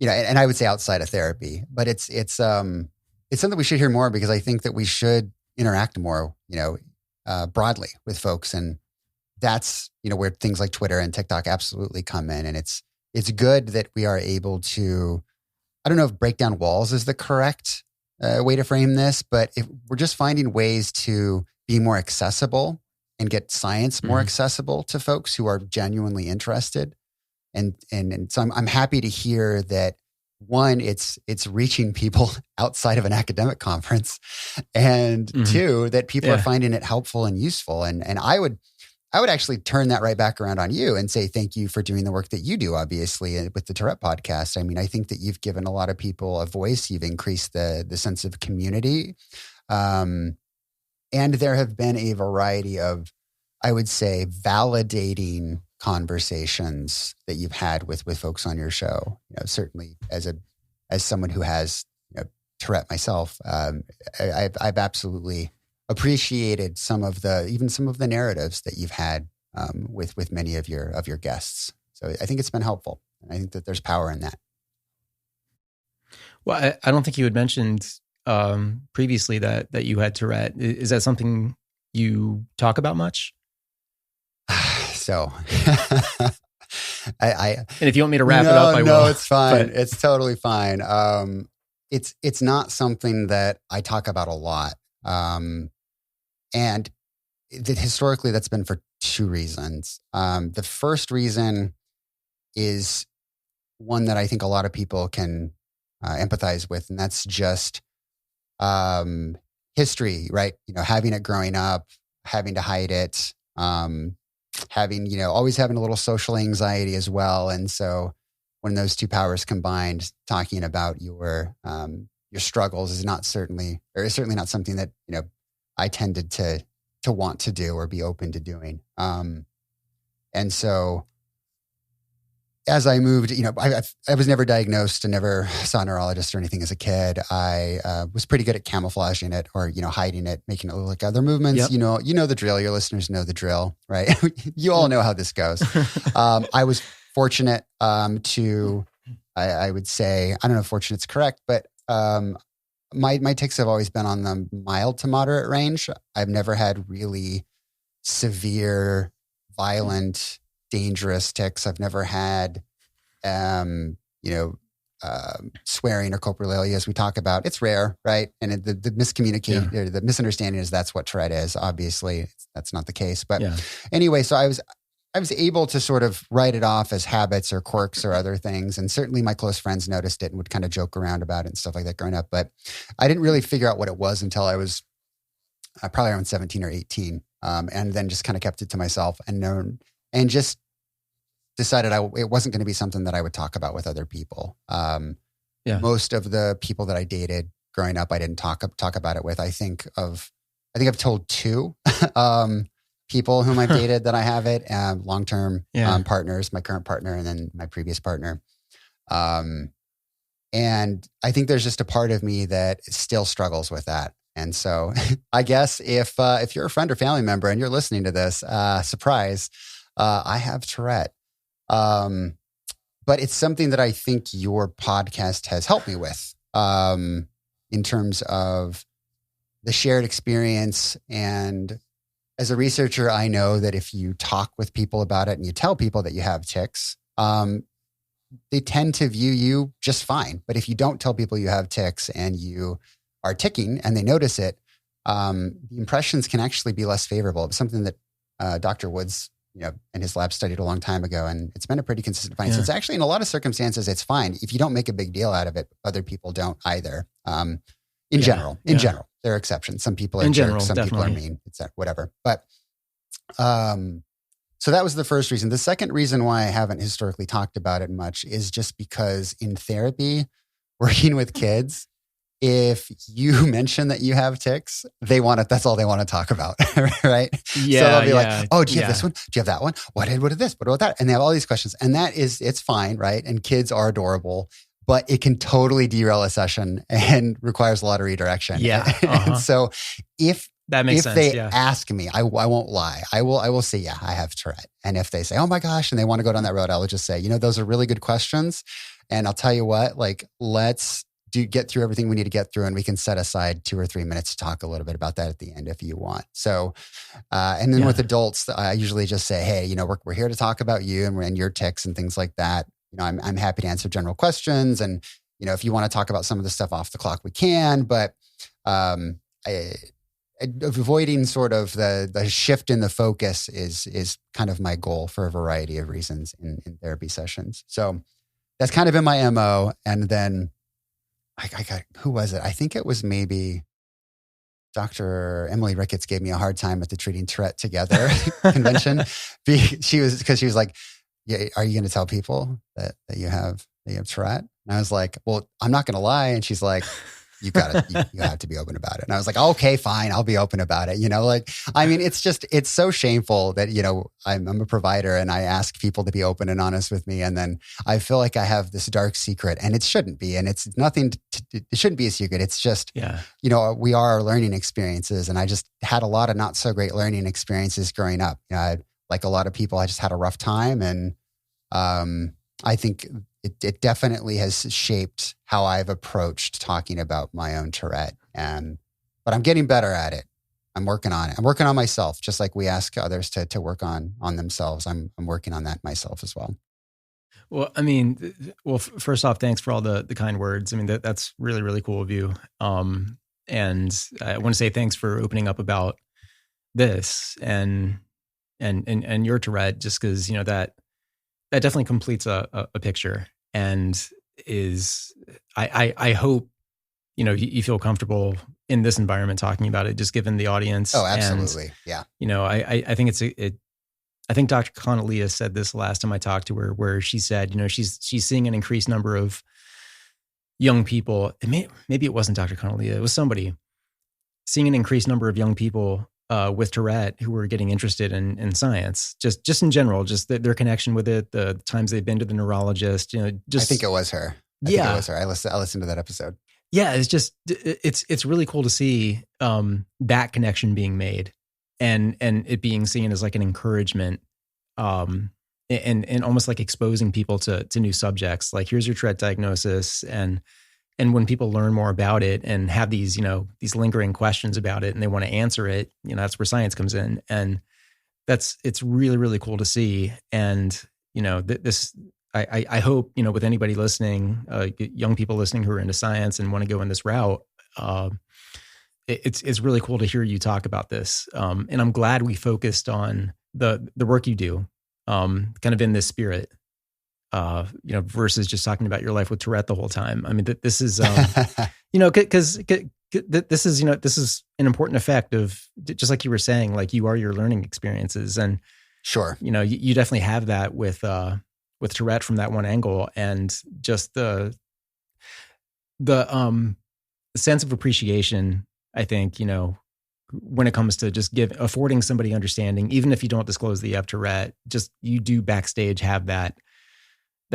and I would say outside of therapy, but it's something we should hear more, because I think that we should interact more, broadly with folks. And that's, where things like Twitter and TikTok absolutely come in. And it's good that we are able to, I don't know if break down walls is the correct way to frame this, but if we're just finding ways to be more accessible and get science more accessible to folks who are genuinely interested. And so I'm happy to hear that, one, it's reaching people outside of an academic conference, and two, that people are finding it helpful and useful. And I would actually turn that right back around on you and say thank you for doing the work that you do, obviously, with the Tourette podcast. I mean, I think that you've given a lot of people a voice. You've increased the sense of community. And there have been a variety of, I would say, validating conversations that you've had with folks on your show. Certainly as someone who has Tourette myself, I've absolutely appreciated some of the narratives that you've had with many of your guests. So I think it's been helpful. And I think that there's power in that. Well, I don't think you had mentioned previously that you had Tourette. Is that something you talk about much? So, and if you want me to wrap it up, I will. No, it's fine. But it's totally fine. It's not something that I talk about a lot. And historically, that's been for two reasons. The first reason is one that I think a lot of people can empathize with, and that's just history, right? Having it growing up, having to hide it, having, always having a little social anxiety as well. And so when those two powers combined, talking about your struggles is certainly not something that, I tended to want to do or be open to doing. And so as I moved, I was never diagnosed and never saw a neurologist or anything as a kid. I was pretty good at camouflaging it or, hiding it, making it look like other movements. Yep. You know the drill. Your listeners know the drill, right? You all know how this goes. I was fortunate to, I would say, I don't know if fortunate's correct, but my tics have always been on the mild to moderate range. I've never had really severe, violent, dangerous tics. I've never had, swearing or coprolalia, as we talk about. It's rare, right? And the miscommunication, or the misunderstanding is that's what Tourette is. Obviously, that's not the case. But anyway, so I was able to sort of write it off as habits or quirks or other things. And certainly my close friends noticed it and would kind of joke around about it and stuff like that growing up. But I didn't really figure out what it was until I was probably around 17 or 18. And then just kind of kept it to myself and just decided it wasn't going to be something that I would talk about with other people. Most of the people that I dated growing up, I didn't talk about it with. I think I've told two people whom I've dated that I have it, long-term partners, my current partner and then my previous partner. And I think there's just a part of me that still struggles with that. And so I guess if you're a friend or family member and you're listening to this, surprise, I have Tourette. But it's something that I think your podcast has helped me with, in terms of the shared experience. And as a researcher, I know that if you talk with people about it and you tell people that you have tics, they tend to view you just fine. But if you don't tell people you have tics and you are ticking and they notice it, the impressions can actually be less favorable. It's something that Dr. Woods, and his lab studied a long time ago, and it's been a pretty consistent finding. So it's actually, in a lot of circumstances, it's fine. If you don't make a big deal out of it, other people don't either. In general, there are exceptions. Some people are jerks, some people are mean, etc. Whatever. But so that was the first reason. The second reason why I haven't historically talked about it much is just because in therapy, working with kids, if you mention that you have tics, that's all they want to talk about, right? Yeah. So they'll be like, oh, do you have this one? Do you have that one? What did this? What about that? And they have all these questions. And it's fine, right? And kids are adorable, but it can totally derail a session and requires a lot of redirection. Yeah. And so if they sense, ask me, I won't lie. I will say, yeah, I have Tourette. And if they say, oh my gosh, and they want to go down that road, I will just say, those are really good questions. And I'll tell you what, let's get through everything we need to get through, and we can set aside 2 or 3 minutes to talk a little bit about that at the end if you want. So, and then with adults, I usually just say, hey, we're here to talk about you and your tics and things like that. I'm happy to answer general questions, and if you want to talk about some of the stuff off the clock, we can. But avoiding sort of the shift in the focus is kind of my goal for a variety of reasons in therapy sessions. So that's kind of been my MO, and then. I got, who was it? I think it was maybe Dr. Amelie Ricketts gave me a hard time at the Treating Tourette Together convention. She was like, yeah, are you going to tell people that you have Tourette? And I was like, well, I'm not going to lie. And she's like, you have to be open about it. And I was like, okay, fine. I'll be open about it. It's so shameful that, I'm a provider and I ask people to be open and honest with me. And then I feel like I have this dark secret, and it shouldn't be. And it's nothing, it shouldn't be a secret. It's just, we are learning experiences. And I just had a lot of not so great learning experiences growing up. Like a lot of people, I just had a rough time. And I think it definitely has shaped how I've approached talking about my own Tourette. But I'm getting better at it. I'm working on it. I'm working on myself, just like we ask others to work on themselves. I'm working on that myself as well. Well, first off, thanks for all the kind words. That's really, really cool of you. And I want to say thanks for opening up about this. And and your Tourette, just because, that definitely completes a picture, and is, I hope, you feel comfortable in this environment talking about it, just given the audience. Oh, absolutely. And, I think I think Dr. Connellia said this last time I talked to her, where she said, she's seeing an increased number of young people. Maybe it wasn't Dr. Connellia, it was somebody, seeing an increased number of young people with Tourette who were getting interested in science, just in general, just their connection with it, the times they've been to the neurologist. I think it was her. I think it was her. I listened to that episode. Yeah, it's really cool to see that connection being made, and it being seen as like an encouragement, and almost like exposing people to new subjects. Like, here's your Tourette diagnosis, and when people learn more about it and have these these lingering questions about it, and they want to answer it, that's where science comes in, and it's really, really cool to see. And this. I hope, with anybody listening, young people listening who are into science and want to go in this route, it's really cool to hear you talk about this. And I'm glad we focused on the work you do, kind of in this spirit, versus just talking about your life with Tourette the whole time. I mean, this is, because this is an important effect of, just like you were saying, like, you are your learning experiences. And sure, you definitely have that with Tourette from that one angle, and just the sense of appreciation, I think, when it comes to just affording somebody understanding, even if you don't disclose that you have Tourette, just you do backstage have that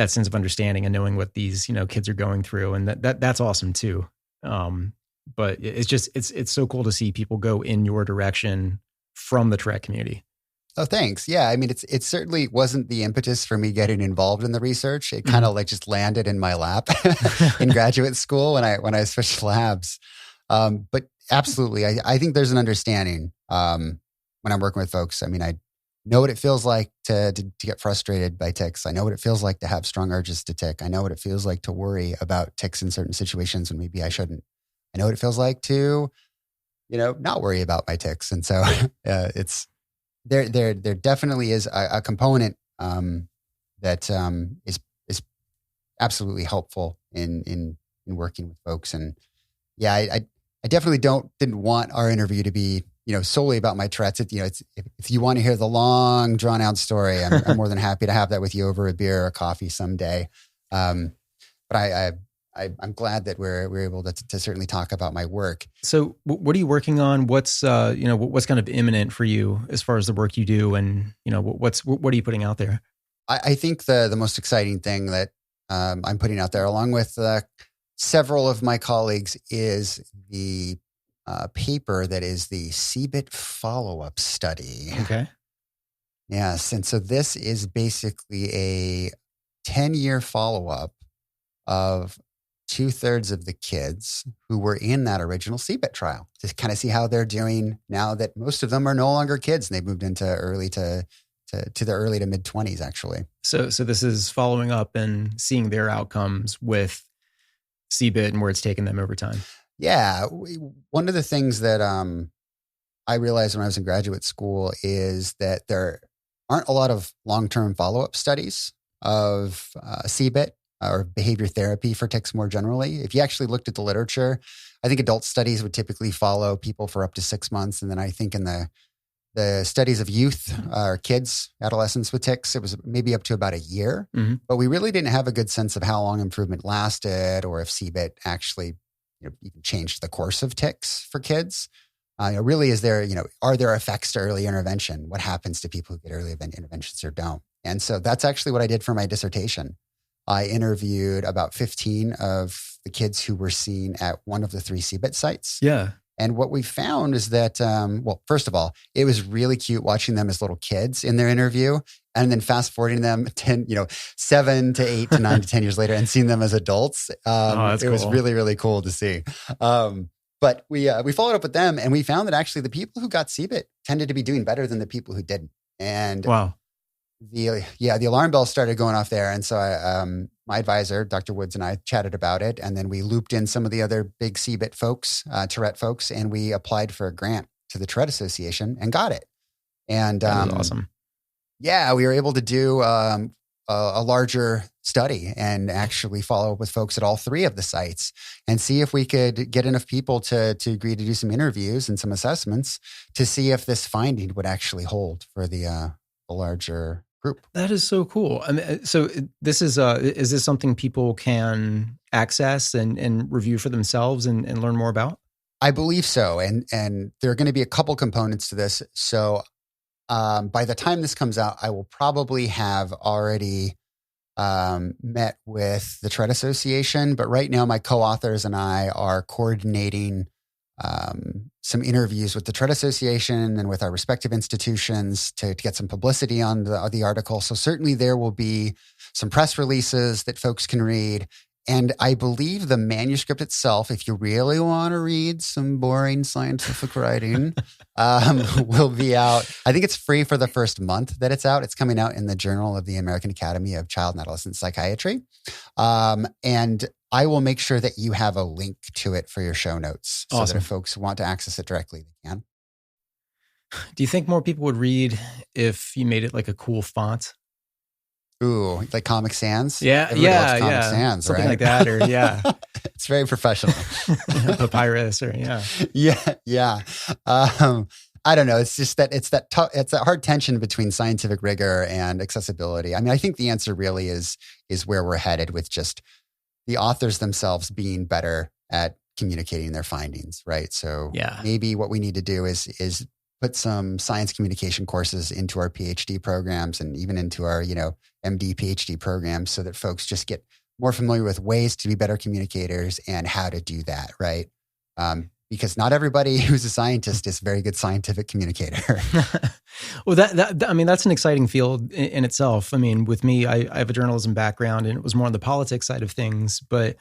sense of understanding and knowing what these, kids are going through. And that's awesome too. But it's so cool to see people go in your direction from the Tourette community. Oh, thanks. Yeah. I mean, it certainly wasn't the impetus for me getting involved in the research. It kind of like just landed in my lap in graduate school when I switched labs. But absolutely, I think there's an understanding when I'm working with folks. I mean, I know what it feels like to get frustrated by tics. I know what it feels like to have strong urges to tic. I know what it feels like to worry about tics in certain situations when maybe I shouldn't. I know what it feels like to, not worry about my tics. And so There definitely is a component that is absolutely helpful in working with folks. And yeah, I definitely didn't want our interview to be solely about my Tourette's. If you want to hear the long drawn out story, I'm more than happy to have that with you over a beer or a coffee someday. But I'm glad that we're able to certainly talk about my work. So what are you working on? What's kind of imminent for you as far as the work you do, and what are you putting out there? I think the most exciting thing that I'm putting out there, along with several of my colleagues, is the paper that is the Cbit follow-up study. Okay. Yes. And so this is basically a 10-year follow-up of 2/3 of the kids who were in that original Cbit trial, to kind of see how they're doing now that most of them are no longer kids and they've moved into the early to mid 20s, actually. So this is following up and seeing their outcomes with Cbit and where it's taken them over time. Yeah. One of the things that I realized when I was in graduate school is that there aren't a lot of long-term follow-up studies of Cbit or behavior therapy for tics more generally. If you actually looked at the literature, I think adult studies would typically follow people for up to 6 months. And then I think in the studies of youth or kids, adolescents with tics, it was maybe up to about a year. Mm-hmm. But we really didn't have a good sense of how long improvement lasted, or if Cbit actually even changed the course of tics for kids. Really, are there effects to early intervention? What happens to people who get early interventions or don't? And so that's actually what I did for my dissertation. I interviewed about 15 of the kids who were seen at one of the 3 Cbit sites. Yeah. And what we found is that, first of all, it was really cute watching them as little kids in their interview, and then fast forwarding them 7 to 8 to 9 to 10 years later and seeing them as adults. It was really, really cool to see. But we followed up with them, and we found that actually the people who got Cbit tended to be doing better than the people who didn't. And wow. The alarm bells started going off there. And so my advisor, Dr. Woods, and I chatted about it. And then we looped in some of the other big Cbit folks, Tourette folks, and we applied for a grant to the Tourette Association and got it. And that was awesome. Yeah, we were able to do a larger study and actually follow up with folks at all 3 of the sites and see if we could get enough people to agree to do some interviews and some assessments to see if this finding would actually hold for the larger group. That is so cool. I mean, so this is this something people can access and review for themselves and learn more about? I believe so. And there are going to be a couple components to this. So by the time this comes out, I will probably have already met with the Tourette Association. But right now, my co-authors and I are coordinating some interviews with the Tourette Association and with our respective institutions to get some publicity on the article. So certainly there will be some press releases that folks can read. And I believe the manuscript itself, if you really want to read some boring scientific writing, will be out. I think it's free for the first month that it's out. It's coming out in the Journal of the American Academy of Child and Adolescent Psychiatry. And I will make sure that you have a link to it for your show notes so that if folks want to access it directly, they can. Do you think more people would read if you made it like a cool font? Ooh, like Comic Sans? Yeah, Everybody loves Comic Sans, something right? like that, or yeah. It's very professional. Papyrus, or yeah. Yeah. I don't know. It's just that it's that hard tension between scientific rigor and accessibility. I mean, I think the answer really is where we're headed with just the authors themselves being better at communicating their findings, right? So maybe what we need to do is put some science communication courses into our PhD programs and even into our, MD, PhD programs so that folks just get more familiar with ways to be better communicators and how to do that, right? Because not everybody who's a scientist is a very good scientific communicator. Well, I mean, that's an exciting field in itself. I mean, with me, I have a journalism background and it was more on the politics side of things, but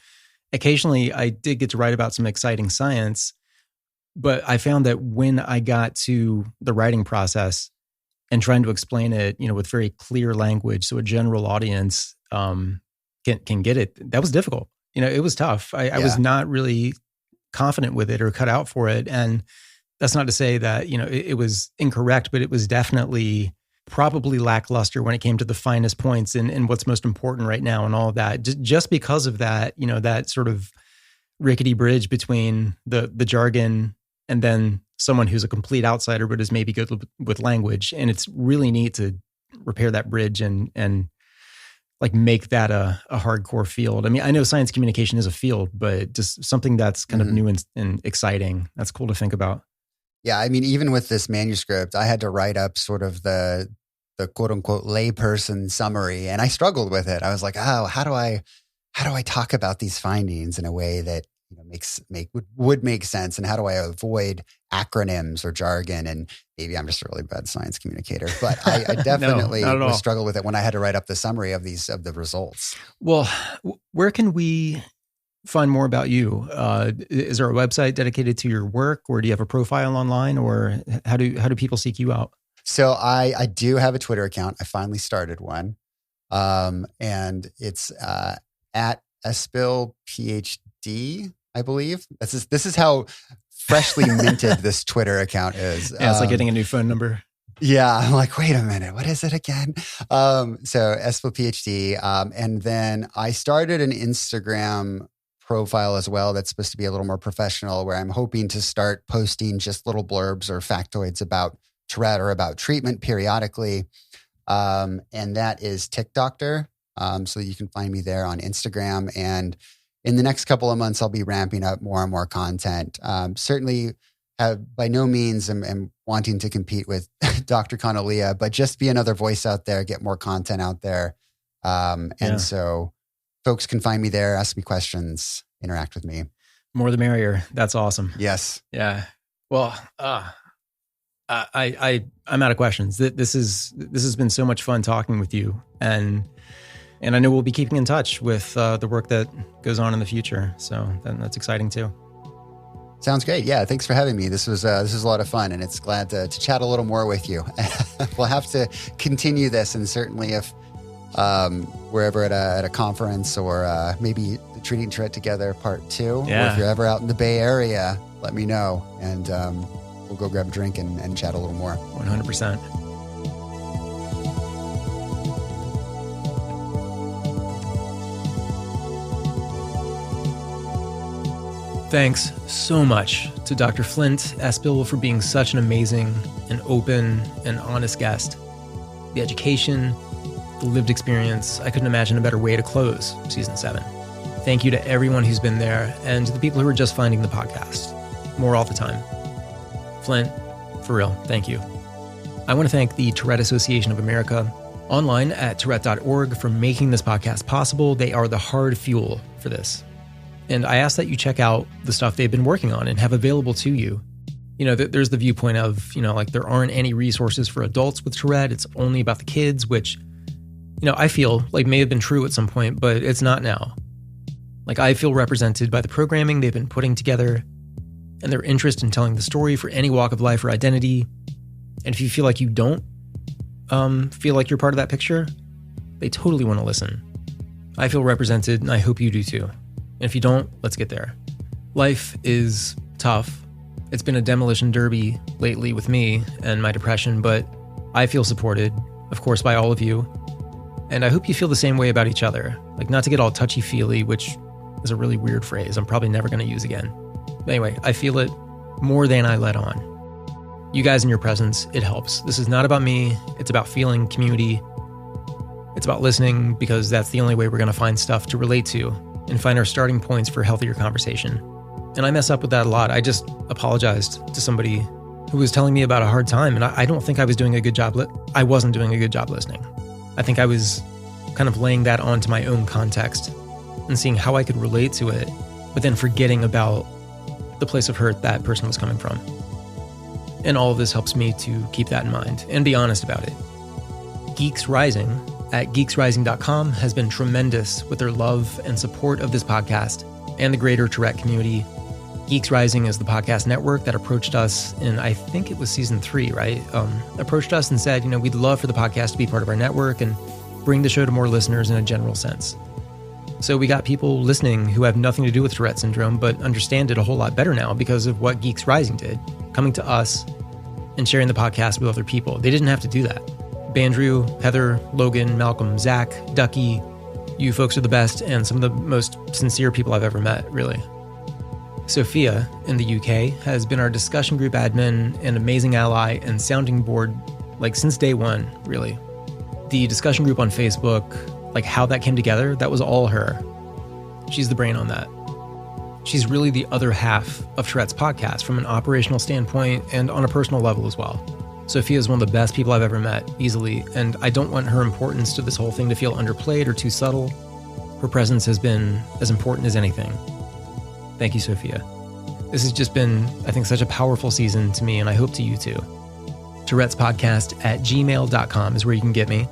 occasionally I did get to write about some exciting science. But I found that when I got to the writing process and trying to explain it, with very clear language, so a general audience can get it, that was difficult. It was tough. I was not really confident with it or cut out for it. And that's not to say that, it was incorrect, but it was definitely probably lackluster when it came to the finest points and what's most important right now and all of that. Just because of that, that sort of rickety bridge between the jargon and then someone who's a complete outsider, but is maybe good with language. And it's really neat to repair that bridge and like make that a hardcore field. I mean, I know science communication is a field, but just something that's kind of new and exciting. That's cool to think about. Yeah. I mean, even with this manuscript, I had to write up sort of the quote unquote layperson summary. And I struggled with it. I was like, oh, how do I talk about these findings in a way that would make sense, and how do I avoid acronyms or jargon? And maybe I'm just a really bad science communicator, but I definitely struggled with it when I had to write up the summary of the results. Well, where can we find more about you? Is there a website dedicated to your work, or do you have a profile online, or how do people seek you out? So I do have a Twitter account. I finally started one, and it's at Espil PhD. I believe this is how freshly minted this Twitter account is. Yeah, it's like getting a new phone number. Yeah, I'm like, wait a minute, what is it again? So Espil PhD, and then I started an Instagram profile as well that's supposed to be a little more professional, where I'm hoping to start posting just little blurbs or factoids about Tourette or about treatment periodically, and that is TikDoctor. So you can find me there on Instagram. And in the next couple of months, I'll be ramping up more and more content. Certainly by no means am wanting to compete with Dr. Connellia, but just be another voice out there, get more content out there. And so folks can find me there, ask me questions, interact with me. More the merrier. That's awesome. Yes. Yeah. Well, I'm out of questions. This has been so much fun talking with you, and I know we'll be keeping in touch with the work that goes on in the future. So that's exciting too. Sounds great. Yeah, thanks for having me. This was a lot of fun, and it's glad to chat a little more with you. We'll have to continue this, and certainly if we're ever at a conference or maybe Treating Tourette Together Part 2, or if you're ever out in the Bay Area, let me know, and we'll go grab a drink and chat a little more. 100%. Thanks so much to Dr. Flint Espil for being such an amazing and open and honest guest. The education, the lived experience, I couldn't imagine a better way to close season 7. Thank you to everyone who's been there and to the people who are just finding the podcast. More all the time. Flint, for real, thank you. I want to thank the Tourette Association of America online at tourette.org for making this podcast possible. They are the hard fuel for this. And I ask that you check out the stuff they've been working on and have available to you. You know, there's the viewpoint of, like there aren't any resources for adults with Tourette. It's only about the kids, which, I feel like may have been true at some point, but it's not now. Like I feel represented by the programming they've been putting together and their interest in telling the story for any walk of life or identity. And if you feel like you don't feel like you're part of that picture, they totally want to listen. I feel represented and I hope you do too. And if you don't, let's get there. Life is tough. It's been a demolition derby lately with me and my depression, but I feel supported, of course, by all of you. And I hope you feel the same way about each other. Like not to get all touchy-feely, which is a really weird phrase I'm probably never going to use again. But anyway, I feel it more than I let on. You guys and your presence, it helps. This is not about me. It's about feeling community. It's about listening because that's the only way we're going to find stuff to relate to and find our starting points for healthier conversation. And I mess up with that a lot. I just apologized to somebody who was telling me about a hard time, and I don't think I was doing a good job. I wasn't doing a good job listening. I think I was kind of laying that onto my own context and seeing how I could relate to it, but then forgetting about the place of hurt that person was coming from. And all of this helps me to keep that in mind and be honest about it. Geeks Rising at geeksrising.com has been tremendous with their love and support of this podcast and the greater Tourette community. Geeks Rising is the podcast network that approached us in, I think it was season 3, right? Approached us and said, we'd love for the podcast to be part of our network and bring the show to more listeners in a general sense. So we got people listening who have nothing to do with Tourette syndrome, but understand it a whole lot better now because of what Geeks Rising did, coming to us and sharing the podcast with other people. They didn't have to do that. Bandrew, Heather, Logan, Malcolm, Zach, Ducky, you folks are the best and some of the most sincere people I've ever met, really. Sophia in the UK has been our discussion group admin, an amazing ally and sounding board, since day one, really. The discussion group on Facebook, how that came together, that was all her. She's the brain on that. She's really the other half of Tourette's podcast from an operational standpoint and on a personal level as well. Sophia is one of the best people I've ever met, easily, and I don't want her importance to this whole thing to feel underplayed or too subtle. Her presence has been as important as anything. Thank you, Sophia. This has just been, I think, such a powerful season to me, and I hope to you too. Tourette'sPodcast@gmail.com is where you can get me,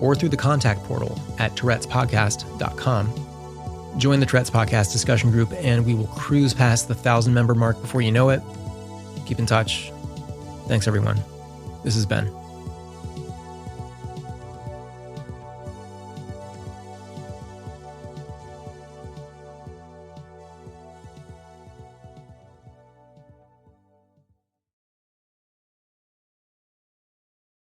or through the contact portal at Tourette'sPodcast.com. Join the Tourette's Podcast discussion group, and we will cruise past the 1,000-member mark before you know it. Keep in touch. Thanks, everyone. This is Ben.